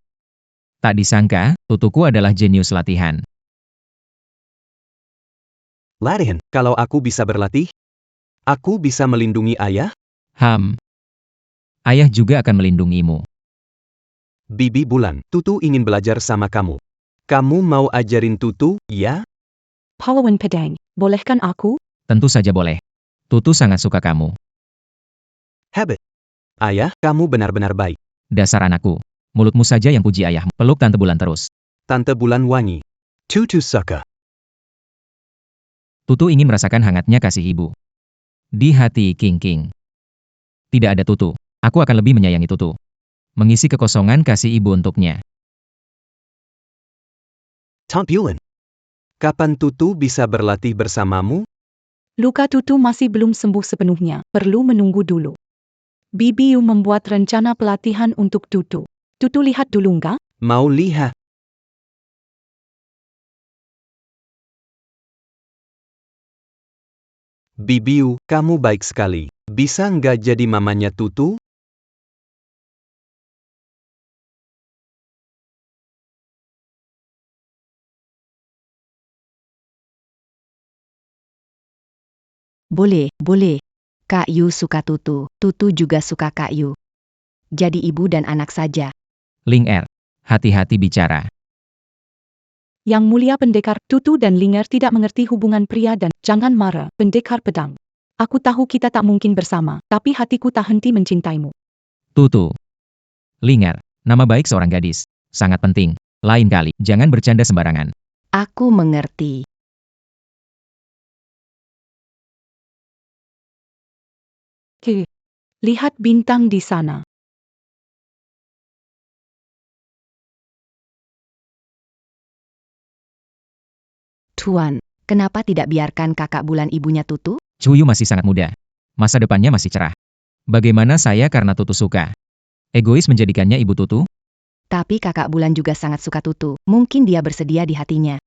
Tak disangka, Tutuku adalah jenius latihan. Latihan, kalau aku bisa berlatih, aku bisa melindungi ayah? Ayah juga akan melindungimu. Bibi Bulan, Tutu ingin belajar sama kamu. Kamu mau ajarin Tutu, ya? Pahlawan Pedang, bolehkan aku? Tentu saja boleh. Tutu sangat suka kamu. Hebat. Ayah, kamu benar-benar baik. Dasar anakku. Mulutmu saja yang puji ayahmu. Peluk Tante Bulan terus. Tante Bulan wangi. Tutu suka. Tutu ingin merasakan hangatnya kasih ibu. Di hati Qingqing. Tidak ada Tutu. Aku akan lebih menyayangi Tutu. Mengisi kekosongan kasih ibu untuknya. Tante Bulan. Kapan Tutu bisa berlatih bersamamu? Luka Tutu masih belum sembuh sepenuhnya, perlu menunggu dulu. Bibi Yu membuat rencana pelatihan untuk Tutu. Tutu lihat dulu enggak? Mau lihat. Bibi Yu, kamu baik sekali. Bisa nggak jadi mamanya Tutu? Boleh. Kak Yu suka Tutu, Tutu juga suka Kak Yu. Jadi ibu dan anak saja. Ling Er, hati-hati bicara. Yang mulia pendekar, Tutu dan Linger tidak mengerti hubungan pria dan jangan marah, pendekar pedang. Aku tahu kita tak mungkin bersama, tapi hatiku tak henti mencintaimu. Tutu. Ling Er, nama baik seorang gadis. Sangat penting. Lain kali, jangan bercanda sembarangan. Aku mengerti. Lihat bintang di sana. Tuan, kenapa tidak biarkan kakak bulan ibunya Tutu? Chuyu masih sangat muda. Masa depannya masih cerah. Bagaimana saya karena Tutu suka? Egois menjadikannya ibu Tutu? Tapi kakak bulan juga sangat suka Tutu. Mungkin dia bersedia di hatinya.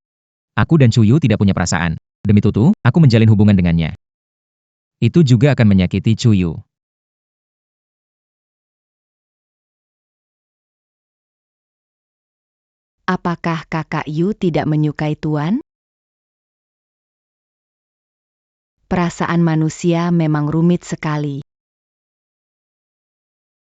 Aku dan Chuyu tidak punya perasaan. Demi Tutu, aku menjalin hubungan dengannya. Itu juga akan menyakiti Chuyu. Apakah kakak Yu tidak menyukai Tuan? Perasaan manusia memang rumit sekali.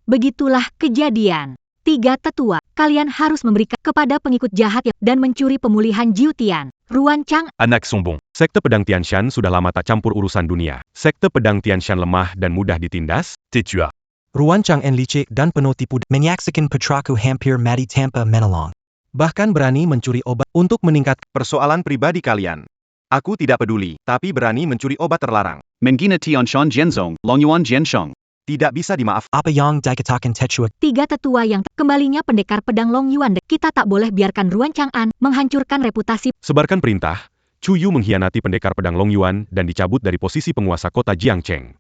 Begitulah kejadian. 3 tetua, kalian harus memberikan kepada pengikut jahat dan mencuri pemulihan Jiutian. Ruan Chang, Anak sombong. Sekte pedang Tianshan sudah lama tak campur urusan dunia. Sekte pedang Tianshan lemah dan mudah ditindas. Tais-toi. Ruan Chang'en licik dan penuh tipu Menyaksikan putraku hampir mati tanpa menolong. bahkan berani mencuri obat untuk meningkatkan Persoalan pribadi kalian. Aku tidak peduli, tapi berani mencuri obat terlarang. Mengina Tianshan Jianzong, Longyuan Jiansheng. Tidak bisa dimaafkan. Apa yang dikatakan Tetua? 3 tetua yang kembalinya pendekar pedang Long Yuan. Kita tak boleh biarkan Ruan Chang'an menghancurkan reputasi. Sebarkan perintah, Chuyu mengkhianati pendekar pedang Long Yuan dan dicabut dari posisi penguasa kota Jiangcheng.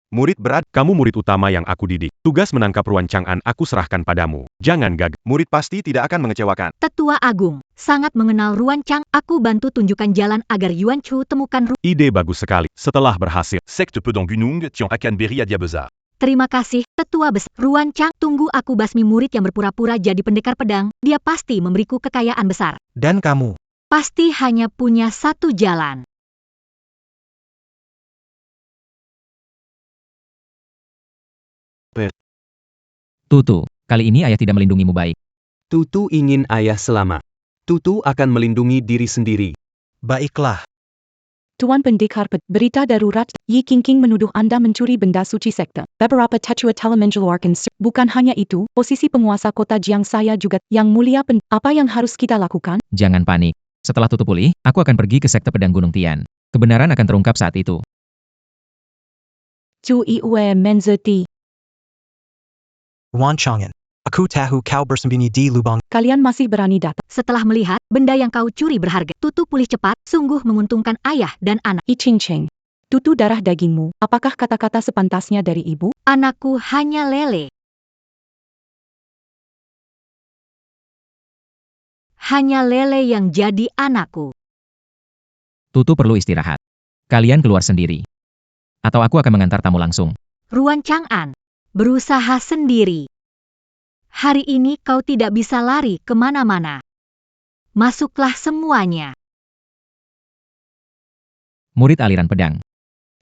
Murid berat, kamu murid utama yang aku didik. Tugas menangkap Ruan Chang'an aku serahkan padamu. Jangan gagal. Murid pasti tidak akan mengecewakan. Tetua Agung, sangat mengenal Ruan Chang. Aku bantu tunjukkan jalan agar Yuan Chu temukan Ide bagus sekali. Setelah berhasil, Secte Pedang Gunung, Tian Akanberi Adiabeza. Terima kasih, Tetua Besar. Ruan Chang, tunggu aku basmi murid yang berpura-pura jadi pendekar pedang. Dia pasti memberiku kekayaan besar. dan kamu. Pasti hanya punya satu jalan. Tutu, kali ini ayah tidak melindungimu baik. Tutu ingin ayah selamat. Tutu akan melindungi diri sendiri. Baiklah. Tuan pendekar berita darurat, Yi Qingqing menuduh Anda mencuri benda suci sekte. Beberapa tetua telah mengeluarkan bukan hanya itu, posisi penguasa kota Jiang saya juga. Yang mulia apa yang harus kita lakukan? Jangan panik. Setelah Tutu pulih, aku akan pergi ke sekte pedang Gunung Tian. Kebenaran akan terungkap saat itu. Zu Iwe Menzeti. Ruan Chang'en. Aku tahu kau bersembunyi di lubang. Kalian masih berani datang. Setelah melihat benda yang kau curi berharga, Tutu pulih cepat, sungguh menguntungkan ayah dan anak. I Ching Cheng. Tutu darah dagingmu, apakah kata-kata sepantasnya dari ibu? Anakku hanya lele. Hanya lele yang jadi anakku. Tutu perlu istirahat. Kalian keluar sendiri. Atau aku akan mengantar tamu langsung. Ruan Chang'an, berusaha sendiri. Hari ini kau tidak bisa lari kemana-mana. Masuklah semuanya. Murid aliran pedang.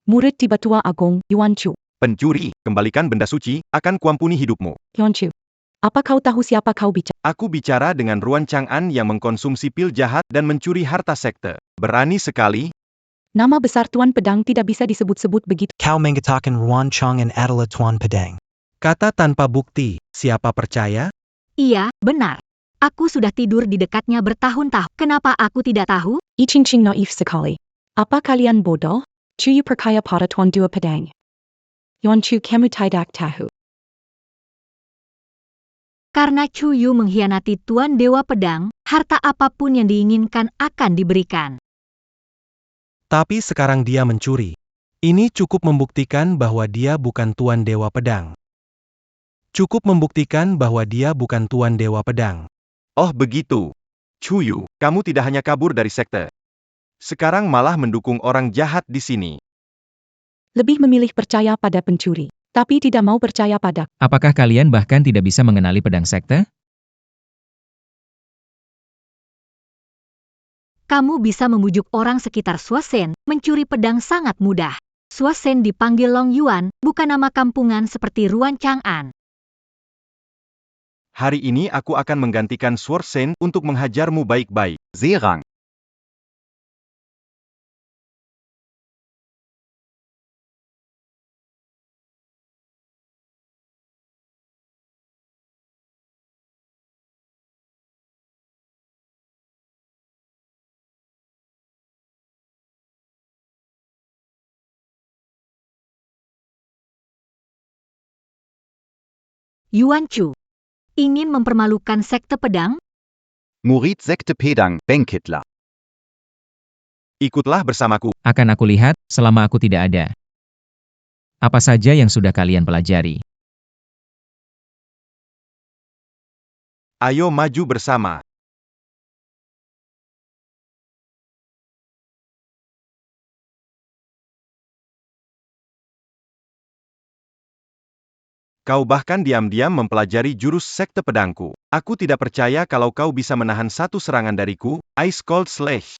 Murid Tiba-Tua Agung, Yuan Chu. Pencuri, kembalikan benda suci, akan kuampuni hidupmu. Yuan Chu. Apa kau tahu siapa kau bicara? Aku bicara dengan Ruan Chang'an yang mengkonsumsi pil jahat dan mencuri harta sekte. Berani sekali. Nama besar Tuan Pedang tidak bisa disebut-sebut begitu. Kau mengatakan Ruan Chang'en adalah Tuan Pedang. Kata tanpa bukti, siapa percaya? Iya, benar. Aku sudah tidur di dekatnya bertahun-tahun. Kenapa aku tidak tahu? I Ching Ching naif sekali. Apa kalian bodoh? Chuyu percaya pada Tuan Dua Pedang. Yuan Chu kamu tidak tahu. Karena Chuyu mengkhianati Tuan Dewa Pedang, harta apapun yang diinginkan akan diberikan. Tapi sekarang dia mencuri. Ini cukup membuktikan bahwa dia bukan Tuan Dewa Pedang. Cukup membuktikan bahwa dia bukan Tuan Dewa Pedang. Oh begitu. Chuyu, kamu tidak hanya kabur dari sekte. Sekarang malah mendukung orang jahat di sini. Lebih memilih percaya pada pencuri, tapi tidak mau percaya pada. Apakah kalian bahkan tidak bisa mengenali pedang sekte? Kamu bisa membujuk orang sekitar Suosen, mencuri pedang sangat mudah. Suosen dipanggil Long Yuan, bukan nama kampungan seperti Ruan Chang'an. Hari ini aku akan menggantikan Suosen untuk menghajarmu baik-baik. Seerang. Yuan Chu ingin mempermalukan sekte pedang? Murid Sekte Pedang, Benkitler. Ikutlah bersamaku. Akan aku lihat, selama aku tidak ada. Apa saja yang sudah kalian pelajari? Ayo maju bersama. Kau bahkan diam-diam mempelajari jurus sekte pedangku. Aku tidak percaya kalau kau bisa menahan satu serangan dariku, Ice Cold Slash.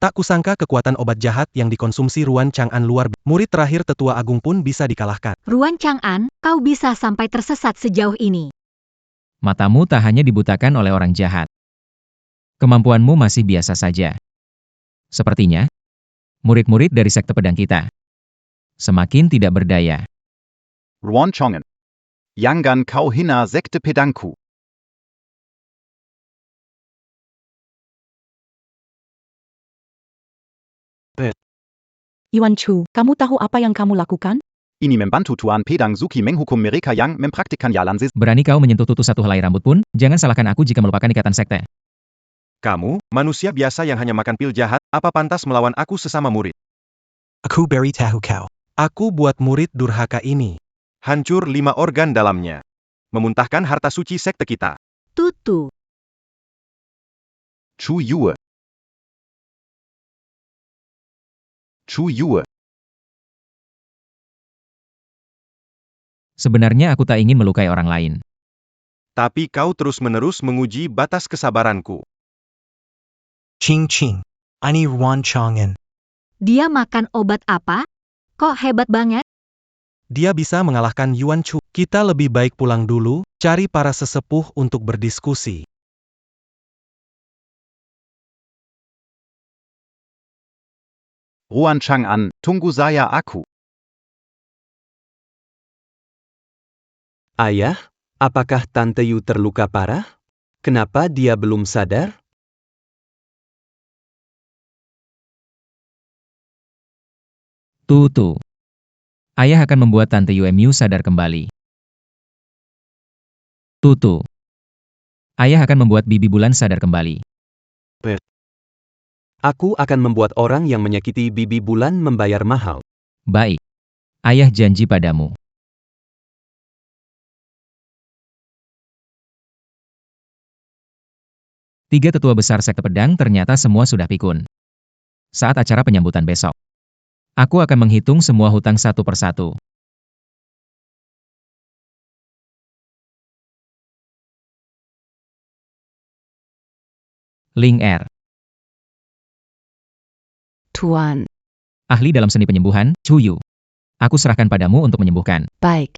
Tak kusangka kekuatan obat jahat yang dikonsumsi Ruan Chang'an luar biasa. Murid terakhir Tetua Agung pun bisa dikalahkan. Ruan Chang'an, kau bisa sampai tersesat sejauh ini. Matamu tak hanya dibutakan oleh orang jahat. Kemampuanmu masih biasa saja. Sepertinya, murid-murid dari sekte pedang kita semakin tidak berdaya. Ruan Chongen. Yangan Kau Hina Sekte Pedangku. Yuan Chu, kamu tahu apa yang kamu lakukan? Ini membantu Tuan Pedang Suki menghukum mereka yang mempraktikkan Yalan Zis. Berani kau menyentuh tutu satu helai rambut pun, jangan salahkan aku jika melupakan ikatan sekte. Kamu, manusia biasa yang hanya makan pil jahat, apa pantas melawan aku sesama murid? Aku beri tahu kau. Aku buat murid durhaka ini. Hancur 5 organ dalamnya. Memuntahkan harta suci sekte kita. Tutu. Chu Yue. Chu Yue. Sebenarnya aku tak ingin melukai orang lain. Tapi kau terus-menerus menguji batas kesabaranku. Ching Ching. Ini Ruan Chang'an. Dia makan obat apa? Kok hebat banget? Dia bisa mengalahkan Yuan Chu. Kita lebih baik pulang dulu, cari para sesepuh untuk berdiskusi. Ruan Chang'an, tunggu saya aku. Ayah, apakah Tante Yu terluka parah? Kenapa dia belum sadar? Tutu. Ayah akan membuat Tante Yuemyu sadar kembali. Tutu. Ayah akan membuat Bibi Bulan sadar kembali. Aku akan membuat orang yang menyakiti Bibi Bulan membayar mahal. Baik. Ayah janji padamu. Tiga tetua besar sekte pedang ternyata semua sudah pikun. Saat acara penyambutan besok, aku akan menghitung semua hutang satu persatu. Ling Er, Tuan, ahli dalam seni penyembuhan, Chu Yu. Aku serahkan padamu untuk menyembuhkan. baik.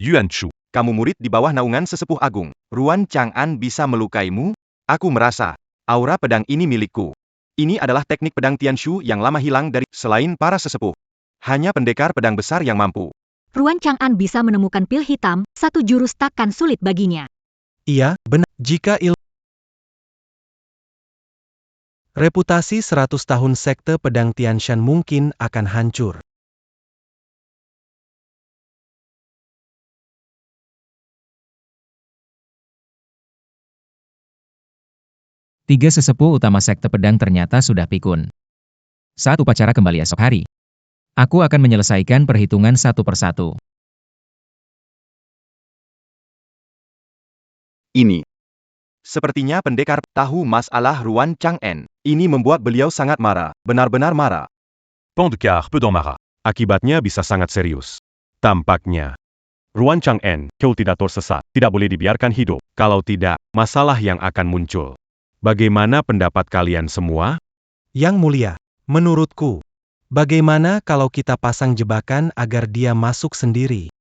Yuan Chu. Kamu murid di bawah naungan sesepuh agung. Ruan Chang'an bisa melukaimu? Aku merasa, aura pedang ini milikku. Ini adalah teknik pedang Tianshu yang lama hilang dari, selain para sesepuh. Hanya pendekar pedang besar yang mampu. Ruan Chang'an bisa menemukan pil hitam, satu jurus takkan sulit baginya. Iya, benar. Jika reputasi 100 tahun sekte pedang Tianshan mungkin akan hancur. Tiga sesepuh utama sekte pedang ternyata sudah pikun. Saat upacara kembali esok hari, Aku akan menyelesaikan perhitungan satu persatu. Ini. Sepertinya pendekar tahu masalah Ruan Chang'en. Ini membuat beliau sangat marah, benar-benar marah. Pendekar pedang marah. Akibatnya bisa sangat serius. Tampaknya. Ruan Chang'en, kau tidak tersesat, tidak boleh dibiarkan hidup. Kalau tidak, masalah yang akan muncul. Bagaimana pendapat kalian semua? Yang mulia, menurutku, bagaimana kalau kita pasang jebakan agar dia masuk sendiri?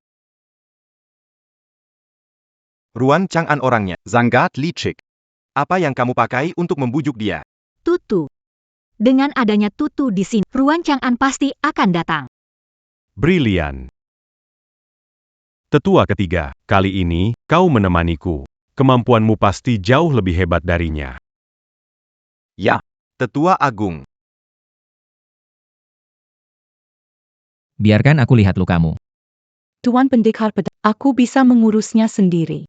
Ruan Chang'an orangnya. Zangat licik. Apa yang kamu pakai untuk membujuk dia? Tutu. Dengan adanya Tutu di sini, Ruan Chang'an pasti akan datang. Brilian. Tetua ketiga, kali ini, kau menemaniku. Kemampuanmu pasti jauh lebih hebat darinya. Ya. Tetua Agung. Biarkan aku lihat lukamu. Tuan Pendekar Pedang, aku bisa mengurusnya sendiri.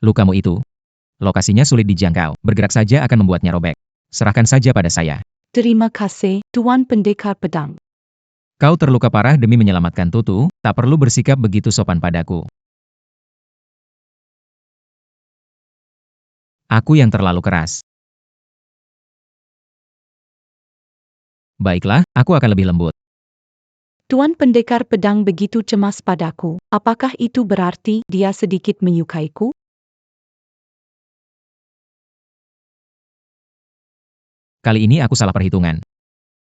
Lukamu itu. Lokasinya sulit dijangkau, bergerak saja akan membuatnya robek. Serahkan saja pada saya. Terima kasih, Tuan Pendekar Pedang. Kau terluka parah demi menyelamatkan Tutu, tak perlu bersikap begitu sopan padaku. Aku yang terlalu keras. Baiklah, aku akan lebih lembut. Tuan Pendekar Pedang begitu cemas padaku. Apakah itu berarti dia sedikit menyukaiku? Kali ini aku salah perhitungan.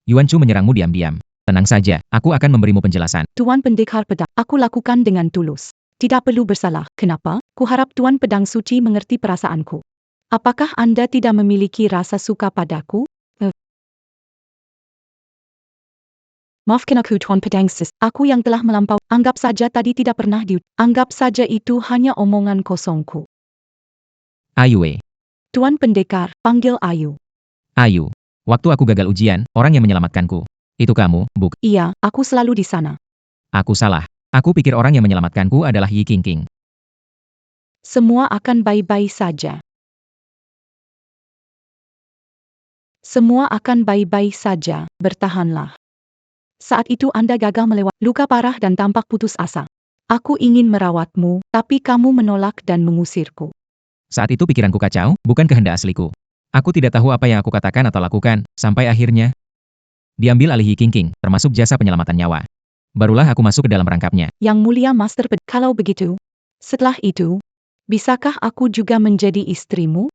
Yuan Chu menyerangmu diam-diam. Tenang saja, aku akan memberimu penjelasan. Tuan Pendekar Pedang, aku lakukan dengan tulus. Tidak perlu bersalah. Kenapa? Kuharap Tuan Pedang Suci mengerti perasaanku. Apakah Anda tidak memiliki rasa suka padaku? Maafkan aku Tuan Pedang Sis, aku yang telah melampau. Anggap saja tadi tidak pernah anggap saja itu hanya omongan kosongku. Ayu. Tuan Pendekar, panggil Ayu. Ayu. Waktu aku gagal ujian, orang yang menyelamatkanku. Itu kamu, Buk. Iya, aku selalu di sana. Aku salah. Aku pikir orang yang menyelamatkanku adalah Yi Qingqing. Semua akan baik-baik saja. Semua akan baik-baik saja, bertahanlah. Saat itu Anda gagal melewati luka parah dan tampak putus asa. Aku ingin merawatmu, tapi kamu menolak dan mengusirku. Saat itu pikiranku kacau, bukan kehendak asliku. Aku tidak tahu apa yang aku katakan atau lakukan, sampai akhirnya diambil alih Yi Qingqing, termasuk jasa penyelamatan nyawa. Barulah aku masuk ke dalam rangkapnya. Yang mulia Master kalau begitu, setelah itu, bisakah aku juga menjadi istrimu?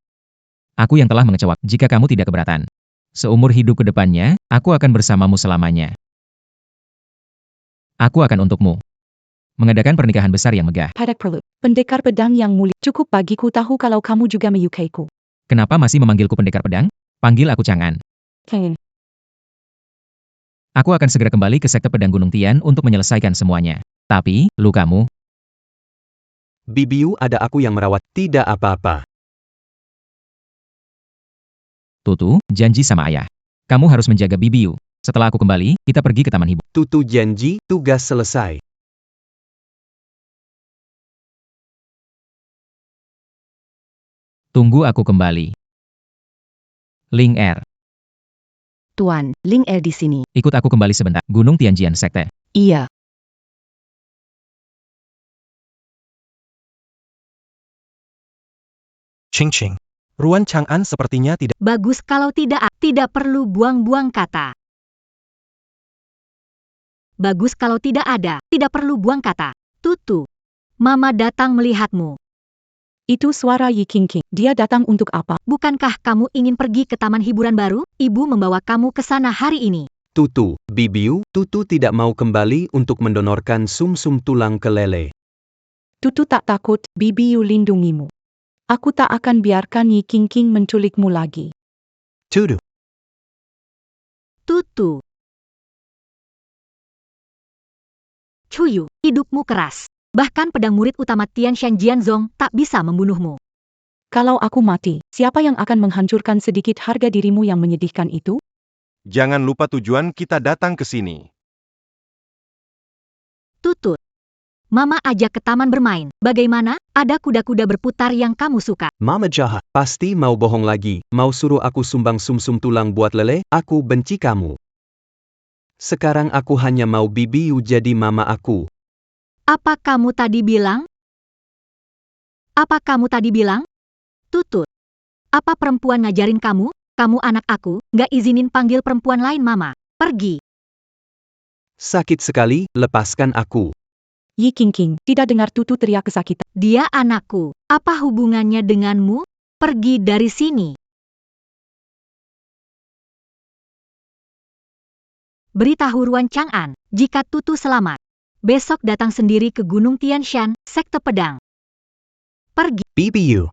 Aku yang telah mengecewakan. Jika kamu tidak keberatan, seumur hidup ke depannya, aku akan bersamamu selamanya. Aku akan untukmu mengadakan pernikahan besar yang megah. Padak perlu. Pendekar pedang yang mulia. Cukup bagiku tahu kalau kamu juga menyukaiku. Kenapa masih memanggilku pendekar pedang? Panggil aku Chang'an. Aku akan segera kembali ke sekte pedang Gunung Tian untuk menyelesaikan semuanya. Tapi, lukamu. Bibiu, ada aku yang merawat, tidak apa-apa. Tutu, janji sama ayah. Kamu harus menjaga Bibiu. Setelah aku kembali, kita pergi ke taman hiburan. Tutu janji, tugas selesai. Tunggu aku kembali. Ling Er. Tuan, Ling Er di sini. Ikut aku kembali sebentar. Gunung Tianjian Sekte. Iya. Ching Ching. Ruan Chang'an sepertinya tidak. Bagus kalau tidak perlu buang-buang kata. Bagus kalau tidak perlu buang kata. Tutu. Mama datang melihatmu. Itu suara Yi Qingqing. Dia datang untuk apa? Bukankah kamu ingin pergi ke taman hiburan baru? Ibu membawa kamu ke sana hari ini. Tutu, Bibiu, Tutu tidak mau kembali untuk mendonorkan sum-sum tulang ke Lele. Tutu tak takut, Bibiu lindungimu. Aku tak akan biarkan Yi Qingqing menculikmu lagi. Tutu. Tutu. Cuyu, hidupmu keras. Bahkan pedang murid utama Tian Shan Jianzong tak bisa membunuhmu. Kalau aku mati, siapa yang akan menghancurkan sedikit harga dirimu yang menyedihkan itu? Jangan lupa tujuan kita datang ke sini. Tutut. Mama ajak ke taman bermain. Bagaimana? Ada kuda-kuda berputar yang kamu suka. Mama jahat. Pasti mau bohong lagi. Mau suruh aku sumbang sumsum tulang buat lele? Aku benci kamu. Sekarang aku hanya mau Bibiu jadi mama aku. Apa kamu tadi bilang? Apa kamu tadi bilang? Tutut. Apa perempuan ngajarin kamu? Kamu anak aku, gak izinin panggil perempuan lain mama. Pergi. Sakit sekali, lepaskan aku. Yi King, tidak dengar Tutu teriak kesakitan. Dia anakku. Apa hubungannya denganmu? Pergi dari sini. Beritahu Ruan Chang'an, jika Tutu selamat. Besok datang sendiri ke Gunung Tianshan, Sekte Pedang. Pergi. Bibiu.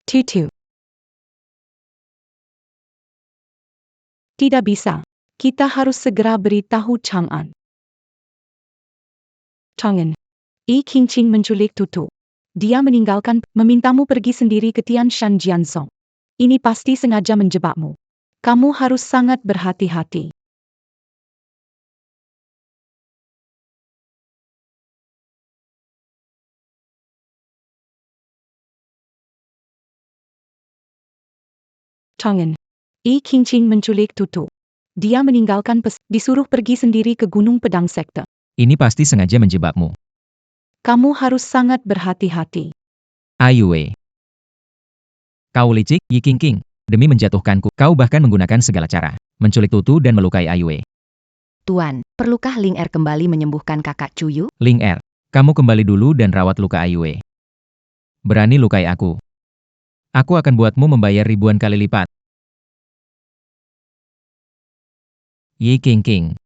Tutu. Tidak bisa. Kita harus segera beritahu Chang'an. Chang'an. Yi King menculik Tutu. Dia meninggalkan, memintamu pergi sendiri ke Tianshan Jiansong. Ini pasti sengaja menjebakmu. Kamu harus sangat berhati-hati. Chang'an. Yi King menculik Tutu. Dia meninggalkan disuruh pergi sendiri ke Gunung Pedang Sekte. Ini pasti sengaja menjebakmu. Kamu harus sangat berhati-hati. Ayue. Kau licik, Yi King. Demi menjatuhkanku, kau bahkan menggunakan segala cara. Menculik Tutu dan melukai Ayue. Tuan, perlukah Ling Er kembali menyembuhkan kakak Cuyu? Ling Er, kamu kembali dulu dan rawat luka Ayue. Berani lukai aku. Aku akan buatmu membayar ribuan kali lipat. Yi King.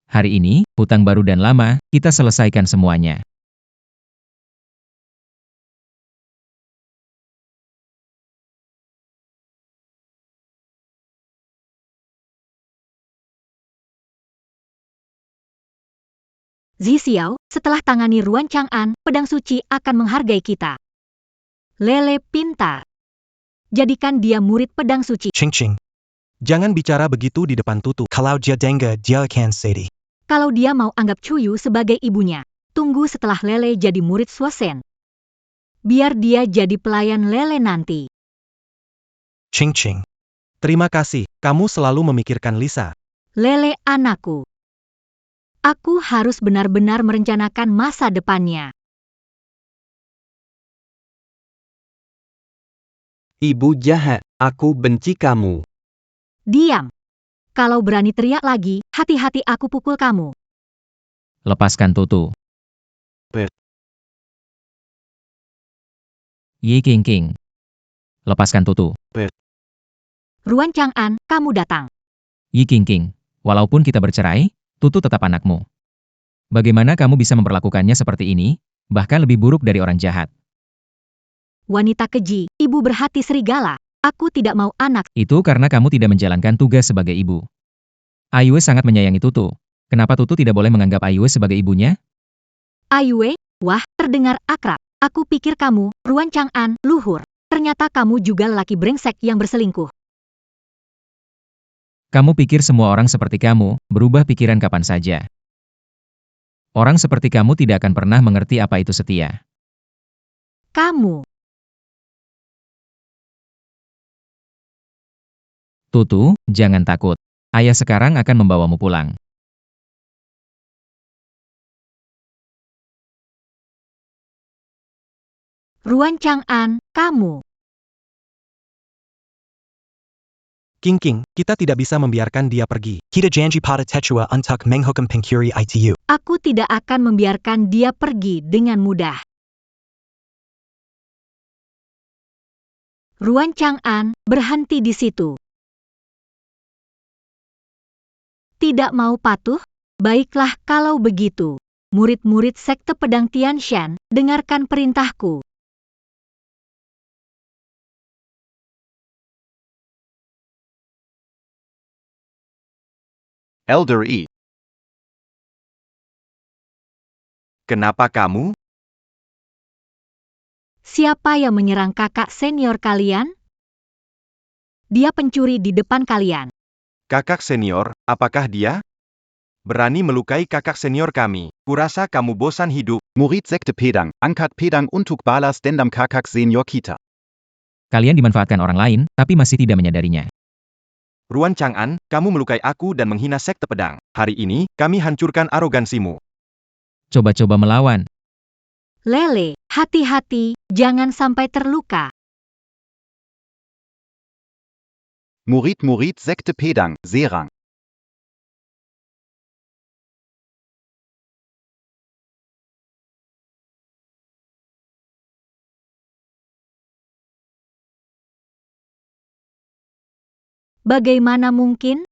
Hari ini, hutang baru dan lama, kita selesaikan semuanya. Zi Xiao, setelah tangani Ruan Chang'an, pedang suci akan menghargai kita. Lele pintar. Jadikan dia murid pedang suci. Ching. Jangan bicara begitu di depan Tutu. Kalau dia dengar, dia akan sedih. Kalau dia mau anggap Cuyu sebagai ibunya, tunggu setelah Lele jadi murid Suosen. Biar dia jadi pelayan Lele nanti. Ching. Terima kasih, kamu selalu memikirkan Lisa. Lele anakku. Aku harus benar-benar merencanakan masa depannya. Ibu jahat, aku benci kamu. Diam. Kalau berani teriak lagi, hati-hati aku pukul kamu. Lepaskan Tutu. Yi King. Lepaskan Tutu. Ruan Chang'an, kamu datang. Yi King. Walaupun kita bercerai, Tutu tetap anakmu. Bagaimana kamu bisa memperlakukannya seperti ini, bahkan lebih buruk dari orang jahat? Wanita keji, ibu berhati serigala. Aku tidak mau anak. Itu karena kamu tidak menjalankan tugas sebagai ibu. Ayue sangat menyayangi Tutu. Kenapa Tutu tidak boleh menganggap Ayue sebagai ibunya? Ayue, wah, terdengar akrab. Aku pikir kamu, Ruan Chang'an, luhur. Ternyata kamu juga lelaki brengsek yang berselingkuh. Kamu pikir semua orang seperti kamu, berubah pikiran kapan saja. Orang seperti kamu tidak akan pernah mengerti apa itu setia. Kamu. Tutu, jangan takut. Ayah sekarang akan membawamu pulang. Ruan Chang'an, kamu. King, kita tidak bisa membiarkan dia pergi. Kita janji pada Techua untuk menghukum pencuri ITU. Aku tidak akan membiarkan dia pergi dengan mudah. Ruan Chang'an, berhenti di situ. Tidak mau patuh? Baiklah kalau begitu. Murid-murid Sekte Pedang Tianshan, dengarkan perintahku. Elder E. Kenapa kamu? Siapa yang menyerang kakak senior kalian? Dia pencuri di depan kalian. Kakak senior, apakah dia? berani melukai kakak senior kami. Kurasa kamu bosan hidup. Murid Sekte Pedang, angkat pedang untuk balas dendam kakak senior kita. Kalian dimanfaatkan orang lain, tapi masih tidak menyadarinya. Ruan Chang'an, kamu melukai aku dan menghina sekte pedang. Hari ini, kami hancurkan arogansimu. Coba-coba melawan. Lele, hati-hati, jangan sampai terluka. Murid Sekte Pedang, Serang. Bagaimana mungkin?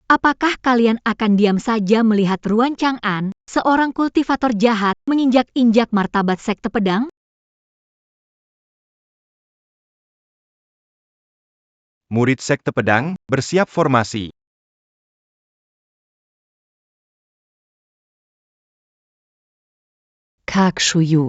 Apakah kalian akan diam saja melihat Ruan Chang'an, seorang kultivator jahat, menginjak-injak martabat sekte pedang? Murid sekte pedang, bersiap formasi. Kak Shuyu.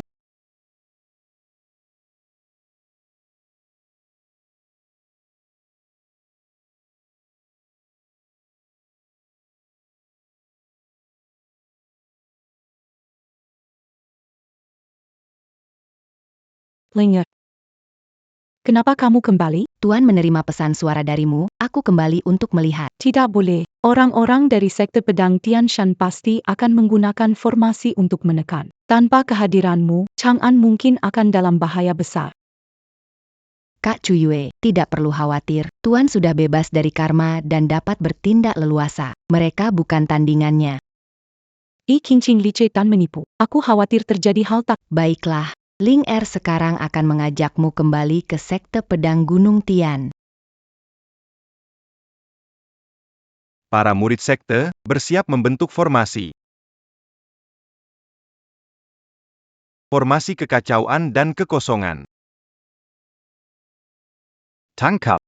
Linger. Kenapa kamu kembali? Tuan menerima pesan suara darimu, aku kembali untuk melihat. Tidak boleh. Orang-orang dari Sekte Pedang Tian Shan pasti akan menggunakan formasi untuk menekan. Tanpa kehadiranmu, Chang'an mungkin akan dalam bahaya besar. Kak Chuyue, tidak perlu khawatir, Tuan sudah bebas dari karma dan dapat bertindak leluasa. Mereka bukan tandingannya. I Qingqing Li Tan menipu. Aku khawatir terjadi hal tak. Baiklah, Ling Er sekarang akan mengajakmu kembali ke Sekte Pedang Gunung Tian. Para murid sekte, bersiap membentuk formasi. Formasi kekacauan dan kekosongan. Tangkap.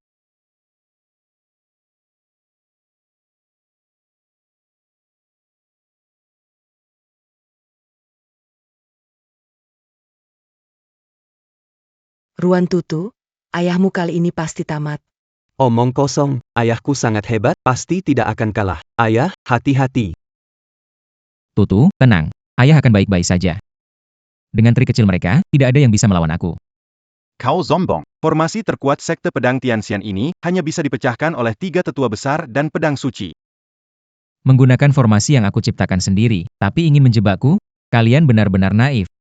Ruan Tutu, ayahmu kali ini pasti tamat. Omong kosong, ayahku sangat hebat, pasti tidak akan kalah. Ayah, hati-hati. Tutu, tenang. Ayah akan baik-baik saja. Dengan trik kecil mereka, tidak ada yang bisa melawan aku. Kau sombong. Formasi terkuat sekte pedang Tianxian ini hanya bisa dipecahkan oleh 3 tetua besar dan pedang suci. Menggunakan formasi yang aku ciptakan sendiri, tapi ingin menjebakku? Kalian benar-benar naif.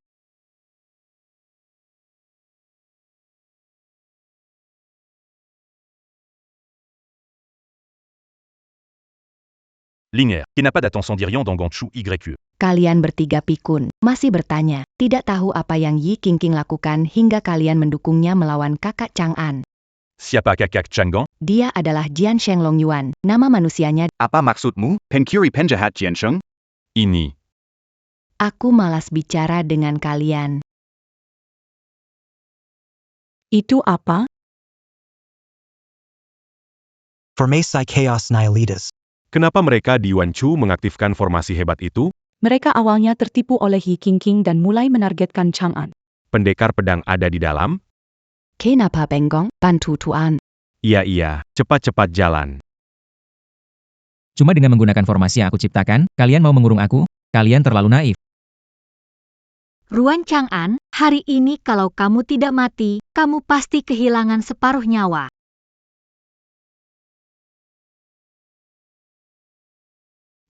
Linger, qui n'a pas d'attention d'Irion dans Gongchu YQ. Kalian bertiga pikun, masih bertanya, tidak tahu apa yang Yi Qingqing lakukan hingga kalian mendukungnya melawan kakak Chang'an. Siapa kakak Chang'an? Dia adalah Jian Shenglong Yuan, nama manusianya. Apa maksudmu? Pencuri penjahat Jiansheng? Ini. Aku malas bicara dengan kalian. Itu apa? Formasi Chaos Nihilitas. Kenapa mereka di Yuanchu mengaktifkan formasi hebat itu? Mereka awalnya tertipu oleh Yi Qingqing dan mulai menargetkan Chang'an. Pendekar pedang ada di dalam? Kenapa Benggong, bantu Tuan? Iya, cepat-cepat jalan. Cuma dengan menggunakan formasi yang aku ciptakan, kalian mau mengurung aku? Kalian terlalu naif. Ruan Chang'an, hari ini kalau kamu tidak mati, kamu pasti kehilangan separuh nyawa.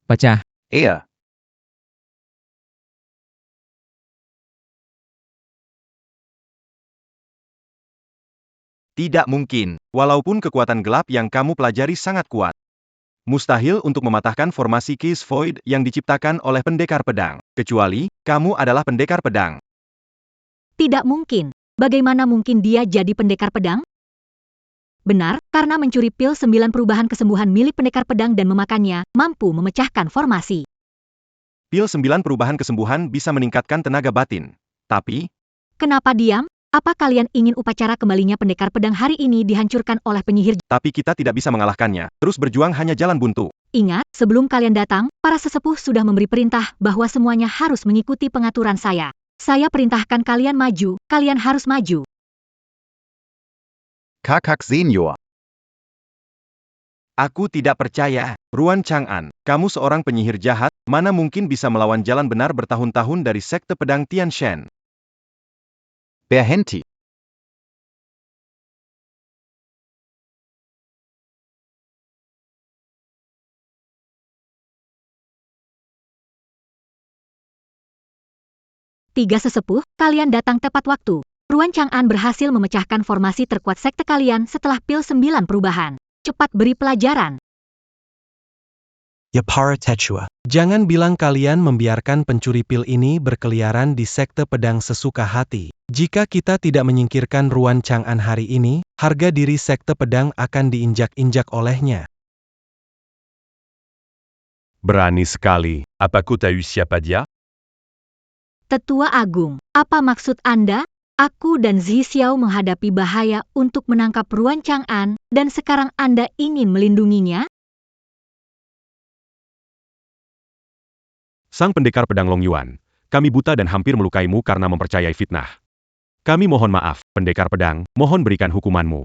Pecah. Er. Tidak mungkin, walaupun kekuatan gelap yang kamu pelajari sangat kuat. Mustahil untuk mematahkan formasi Kiss Void yang diciptakan oleh pendekar pedang. Kecuali, kamu adalah pendekar pedang. Tidak mungkin. Bagaimana mungkin dia jadi pendekar pedang? Benar, karena mencuri pil 9 perubahan kesembuhan milik pendekar pedang dan memakannya, mampu memecahkan formasi. Pil 9 perubahan kesembuhan bisa meningkatkan tenaga batin. Tapi, Kenapa diam? Apa kalian ingin upacara kembalinya pendekar pedang hari ini dihancurkan oleh penyihir? tapi kita tidak bisa mengalahkannya. Terus berjuang hanya jalan buntu. Ingat, sebelum kalian datang, para sesepuh sudah memberi perintah bahwa semuanya harus mengikuti pengaturan saya. Saya perintahkan kalian maju, kalian harus maju. Kakak Senior. Aku tidak percaya. Ruan Chang'an, kamu seorang penyihir jahat, mana mungkin bisa melawan jalan benar bertahun-tahun dari sekte pedang Tianshan. Berhenti. Tiga sesepuh, kalian datang tepat waktu. Ruan Chang'an berhasil memecahkan formasi terkuat sekte kalian setelah pil 9 perubahan. Cepat beri pelajaran. Ya para Techua. Jangan bilang kalian membiarkan pencuri pil ini berkeliaran di sekte pedang sesuka hati. Jika kita tidak menyingkirkan Ruan Chang'an hari ini, harga diri sekte pedang akan diinjak-injak olehnya. Berani sekali. Apa ku tahu siapa dia? Tetua Agung, apa maksud Anda? Aku dan Zi Xiao menghadapi bahaya untuk menangkap Ruan Chang'an, dan sekarang Anda ingin melindunginya? Sang pendekar pedang Long Yuan, kami buta dan hampir melukaimu karena mempercayai fitnah. Kami mohon maaf, pendekar pedang, mohon berikan hukumanmu.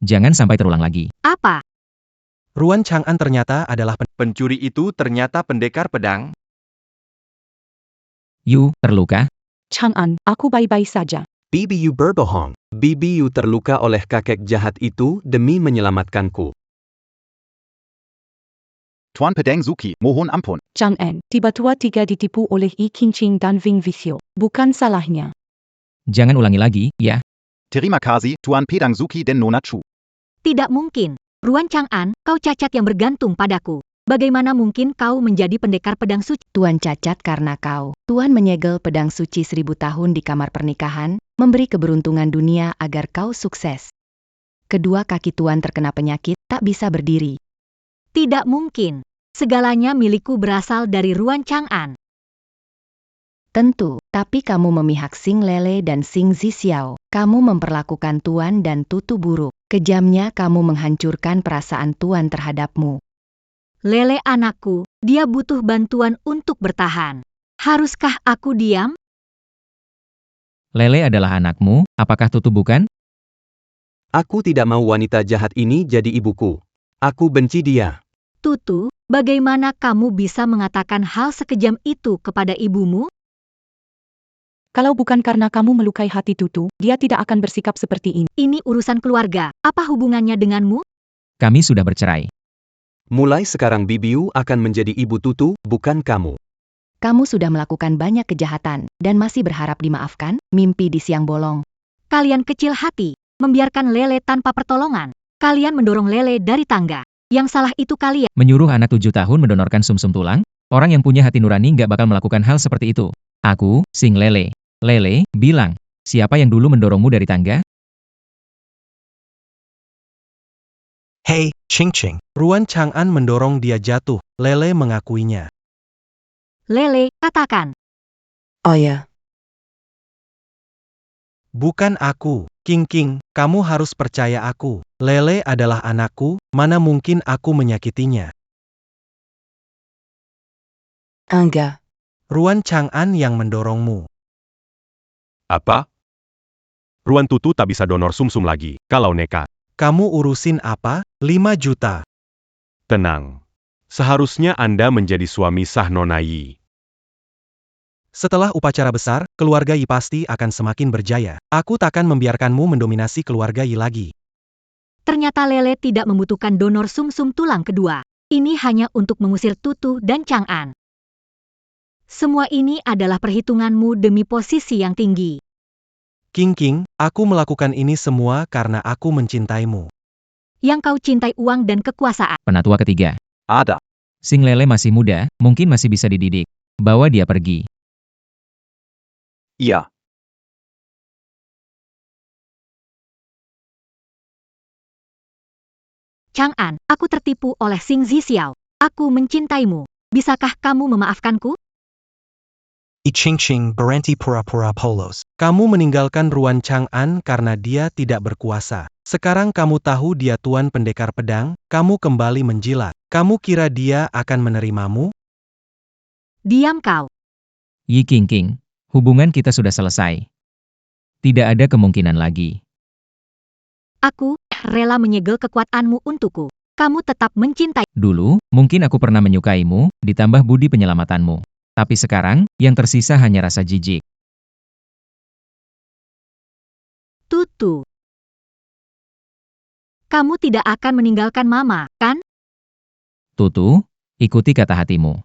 Jangan sampai terulang lagi. Apa? Ruan Chang'an ternyata adalah Pencuri itu ternyata pendekar pedang. Yu, terluka? Chang'an, aku baik-baik saja. BBU berbohong. BBU terluka oleh kakek jahat itu demi menyelamatkanku. Tuan Pedang Zuki, mohon ampun. Chang'an, tiba-tiba tiga ditipu oleh Yi Qingqing dan Wing Visio. Bukan salahnya. Jangan ulangi lagi, ya. Terima kasih, Tuan Pedang Zuki dan Nona Chu. Tidak mungkin. Ruan Chang'an, kau cacat yang bergantung padaku. Bagaimana mungkin kau menjadi pendekar pedang suci? Tuan cacat karena kau. Tuan menyegel pedang suci 1000 tahun di kamar pernikahan, memberi keberuntungan dunia agar kau sukses. Kedua kaki Tuan terkena penyakit, tak bisa berdiri. Tidak mungkin. Segalanya milikku berasal dari Ruan Chang'an. Tentu, tapi kamu memihak Xing Lele dan Xing Zixiao. Kamu memperlakukan Tuan dan Tutu buruk. Kejamnya kamu menghancurkan perasaan Tuan terhadapmu. Lele anakku, dia butuh bantuan untuk bertahan. Haruskah aku diam? Lele adalah anakmu, apakah Tutu bukan? Aku tidak mau wanita jahat ini jadi ibuku. Aku benci dia. Tutu, bagaimana kamu bisa mengatakan hal sekejam itu kepada ibumu? Kalau bukan karena kamu melukai hati Tutu, dia tidak akan bersikap seperti ini. Ini urusan keluarga, apa hubungannya denganmu? Kami sudah bercerai. Mulai sekarang BBU akan menjadi ibu Tutu, bukan kamu. Kamu sudah melakukan banyak kejahatan, dan masih berharap dimaafkan? Mimpi di siang bolong. Kalian kecil hati, membiarkan Lele tanpa pertolongan. Kalian mendorong Lele dari tangga. Yang salah itu kalian. Menyuruh anak 7 tahun mendonorkan sumsum tulang? Orang yang punya hati nurani nggak bakal melakukan hal seperti itu. Aku, Xing Lele. Lele, bilang, siapa yang dulu mendorongmu dari tangga? Hey, Qingqing. Ruan Chang'an mendorong dia jatuh. Lele mengakuinya. Lele, katakan. Oh ya, Bukan aku. Qingqing, kamu harus percaya aku. Lele adalah anakku, mana mungkin aku menyakitinya. enggak. Ruan Chang'an yang mendorongmu. Apa? Ruan Tutu tak bisa donor sumsum lagi, kalau nekat. Kamu urusin apa? 5 juta. Tenang. Seharusnya Anda menjadi suami sah Nona Yi. Setelah upacara besar, keluarga Yi pasti akan semakin berjaya. Aku takkan membiarkanmu mendominasi keluarga Yi lagi. Ternyata Lele tidak membutuhkan donor sumsum tulang kedua. Ini hanya untuk mengusir Tutu dan Chang'an. Semua ini adalah perhitunganmu demi posisi yang tinggi. Qingqing, aku melakukan ini semua karena aku mencintaimu. Yang kau cintai uang dan kekuasaan. Penatua ketiga. Ada. Xing Lele masih muda, mungkin masih bisa dididik. Bawa dia pergi. Iya. Chang'an, aku tertipu oleh Xing Zixiao. Aku mencintaimu. Bisakah kamu memaafkanku? I Qingqing berhenti pura-pura polos. Kamu meninggalkan Ruan Chang'an karena dia tidak berkuasa. Sekarang kamu tahu dia tuan pendekar pedang, kamu kembali menjilat. Kamu kira dia akan menerimamu? Diam kau. Yi Qingqing, hubungan kita sudah selesai. Tidak ada kemungkinan lagi. Aku rela menyegel kekuatanmu untukku. kamu tetap mencintai. Dulu, mungkin aku pernah menyukaimu, ditambah budi penyelamatanmu. Tapi sekarang, yang tersisa hanya rasa jijik. Tutu. Kamu tidak akan meninggalkan Mama, kan? Tutu, ikuti kata hatimu.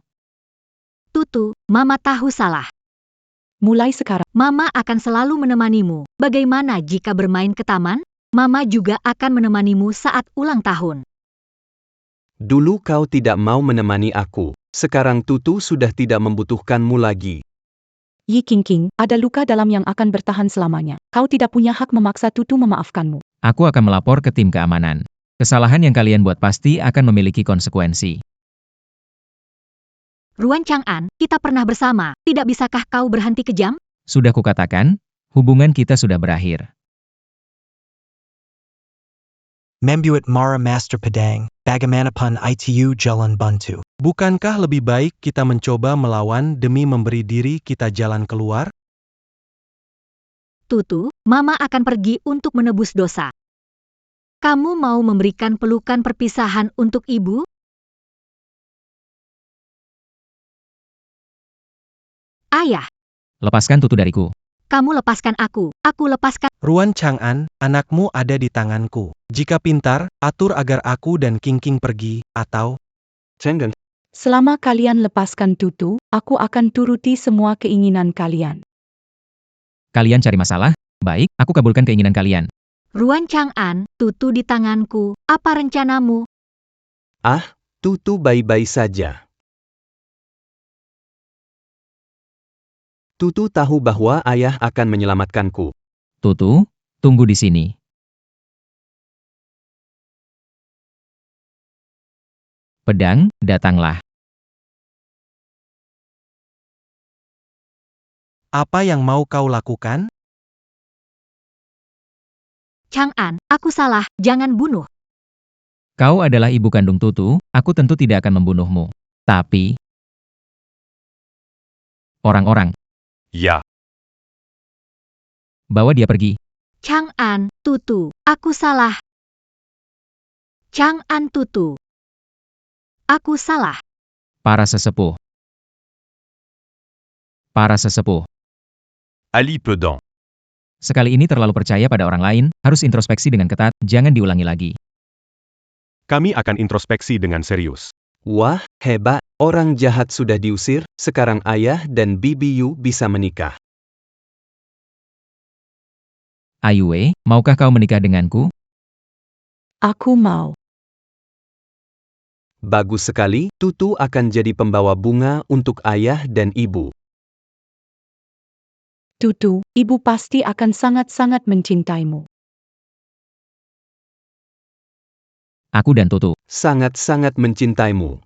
Tutu, Mama tahu salah. Mulai sekarang, Mama akan selalu menemanimu. Bagaimana jika bermain ke taman? Mama juga akan menemanimu saat ulang tahun. Dulu kau tidak mau menemani aku. Sekarang Tutu sudah tidak membutuhkanmu lagi. Yi Qingqing, ada luka dalam yang akan bertahan selamanya. Kau tidak punya hak memaksa Tutu memaafkanmu. Aku akan melapor ke tim keamanan. Kesalahan yang kalian buat pasti akan memiliki konsekuensi. Ruan Chang'an, kita pernah bersama. Tidak bisakah kau berhenti kejam? Sudah kukatakan, hubungan kita sudah berakhir. Membuat Mara Master Pedang, Bagaimanapan itu jalan buntu. Bukankah lebih baik kita mencoba melawan demi memberi diri kita jalan keluar? Tutu, Mama akan pergi untuk menebus dosa. Kamu mau memberikan pelukan perpisahan untuk ibu? Ayah, Lepaskan Tutu dariku. kamu lepaskan aku lepaskan. Ruan Chang'an, anakmu ada di tanganku. Jika pintar, atur agar aku dan Qingqing pergi, atau... Chenggen, Selama kalian lepaskan Tutu, aku akan turuti semua keinginan kalian. Kalian cari masalah? Baik, aku kabulkan keinginan kalian. Ruan Chang'an, Tutu di tanganku. Apa rencanamu? Tutu baik-baik saja. Tutu tahu bahwa ayah akan menyelamatkanku. Tutu, tunggu di sini. Pedang, datanglah. Apa yang mau kau lakukan? Chang'an, aku salah, jangan bunuh. Kau adalah ibu kandung Tutu, aku tentu tidak akan membunuhmu. Tapi... orang-orang, Ya. bawa dia pergi. Chang'an, Tutu, aku salah. Chang'an, Tutu. Aku salah. Para sesepuh. Para sesepuh. Ali Pedang. Sekali ini terlalu percaya pada orang lain, harus introspeksi dengan ketat, jangan diulangi lagi. Kami akan introspeksi dengan serius. Wah, hebat. Orang jahat sudah diusir, sekarang ayah dan Bibi Yu bisa menikah. Ayue, maukah kau menikah denganku? Aku mau. Bagus sekali, Tutu akan jadi pembawa bunga untuk ayah dan ibu. Tutu, ibu pasti akan sangat-sangat mencintaimu. Aku dan Tutu. Sangat-sangat mencintaimu.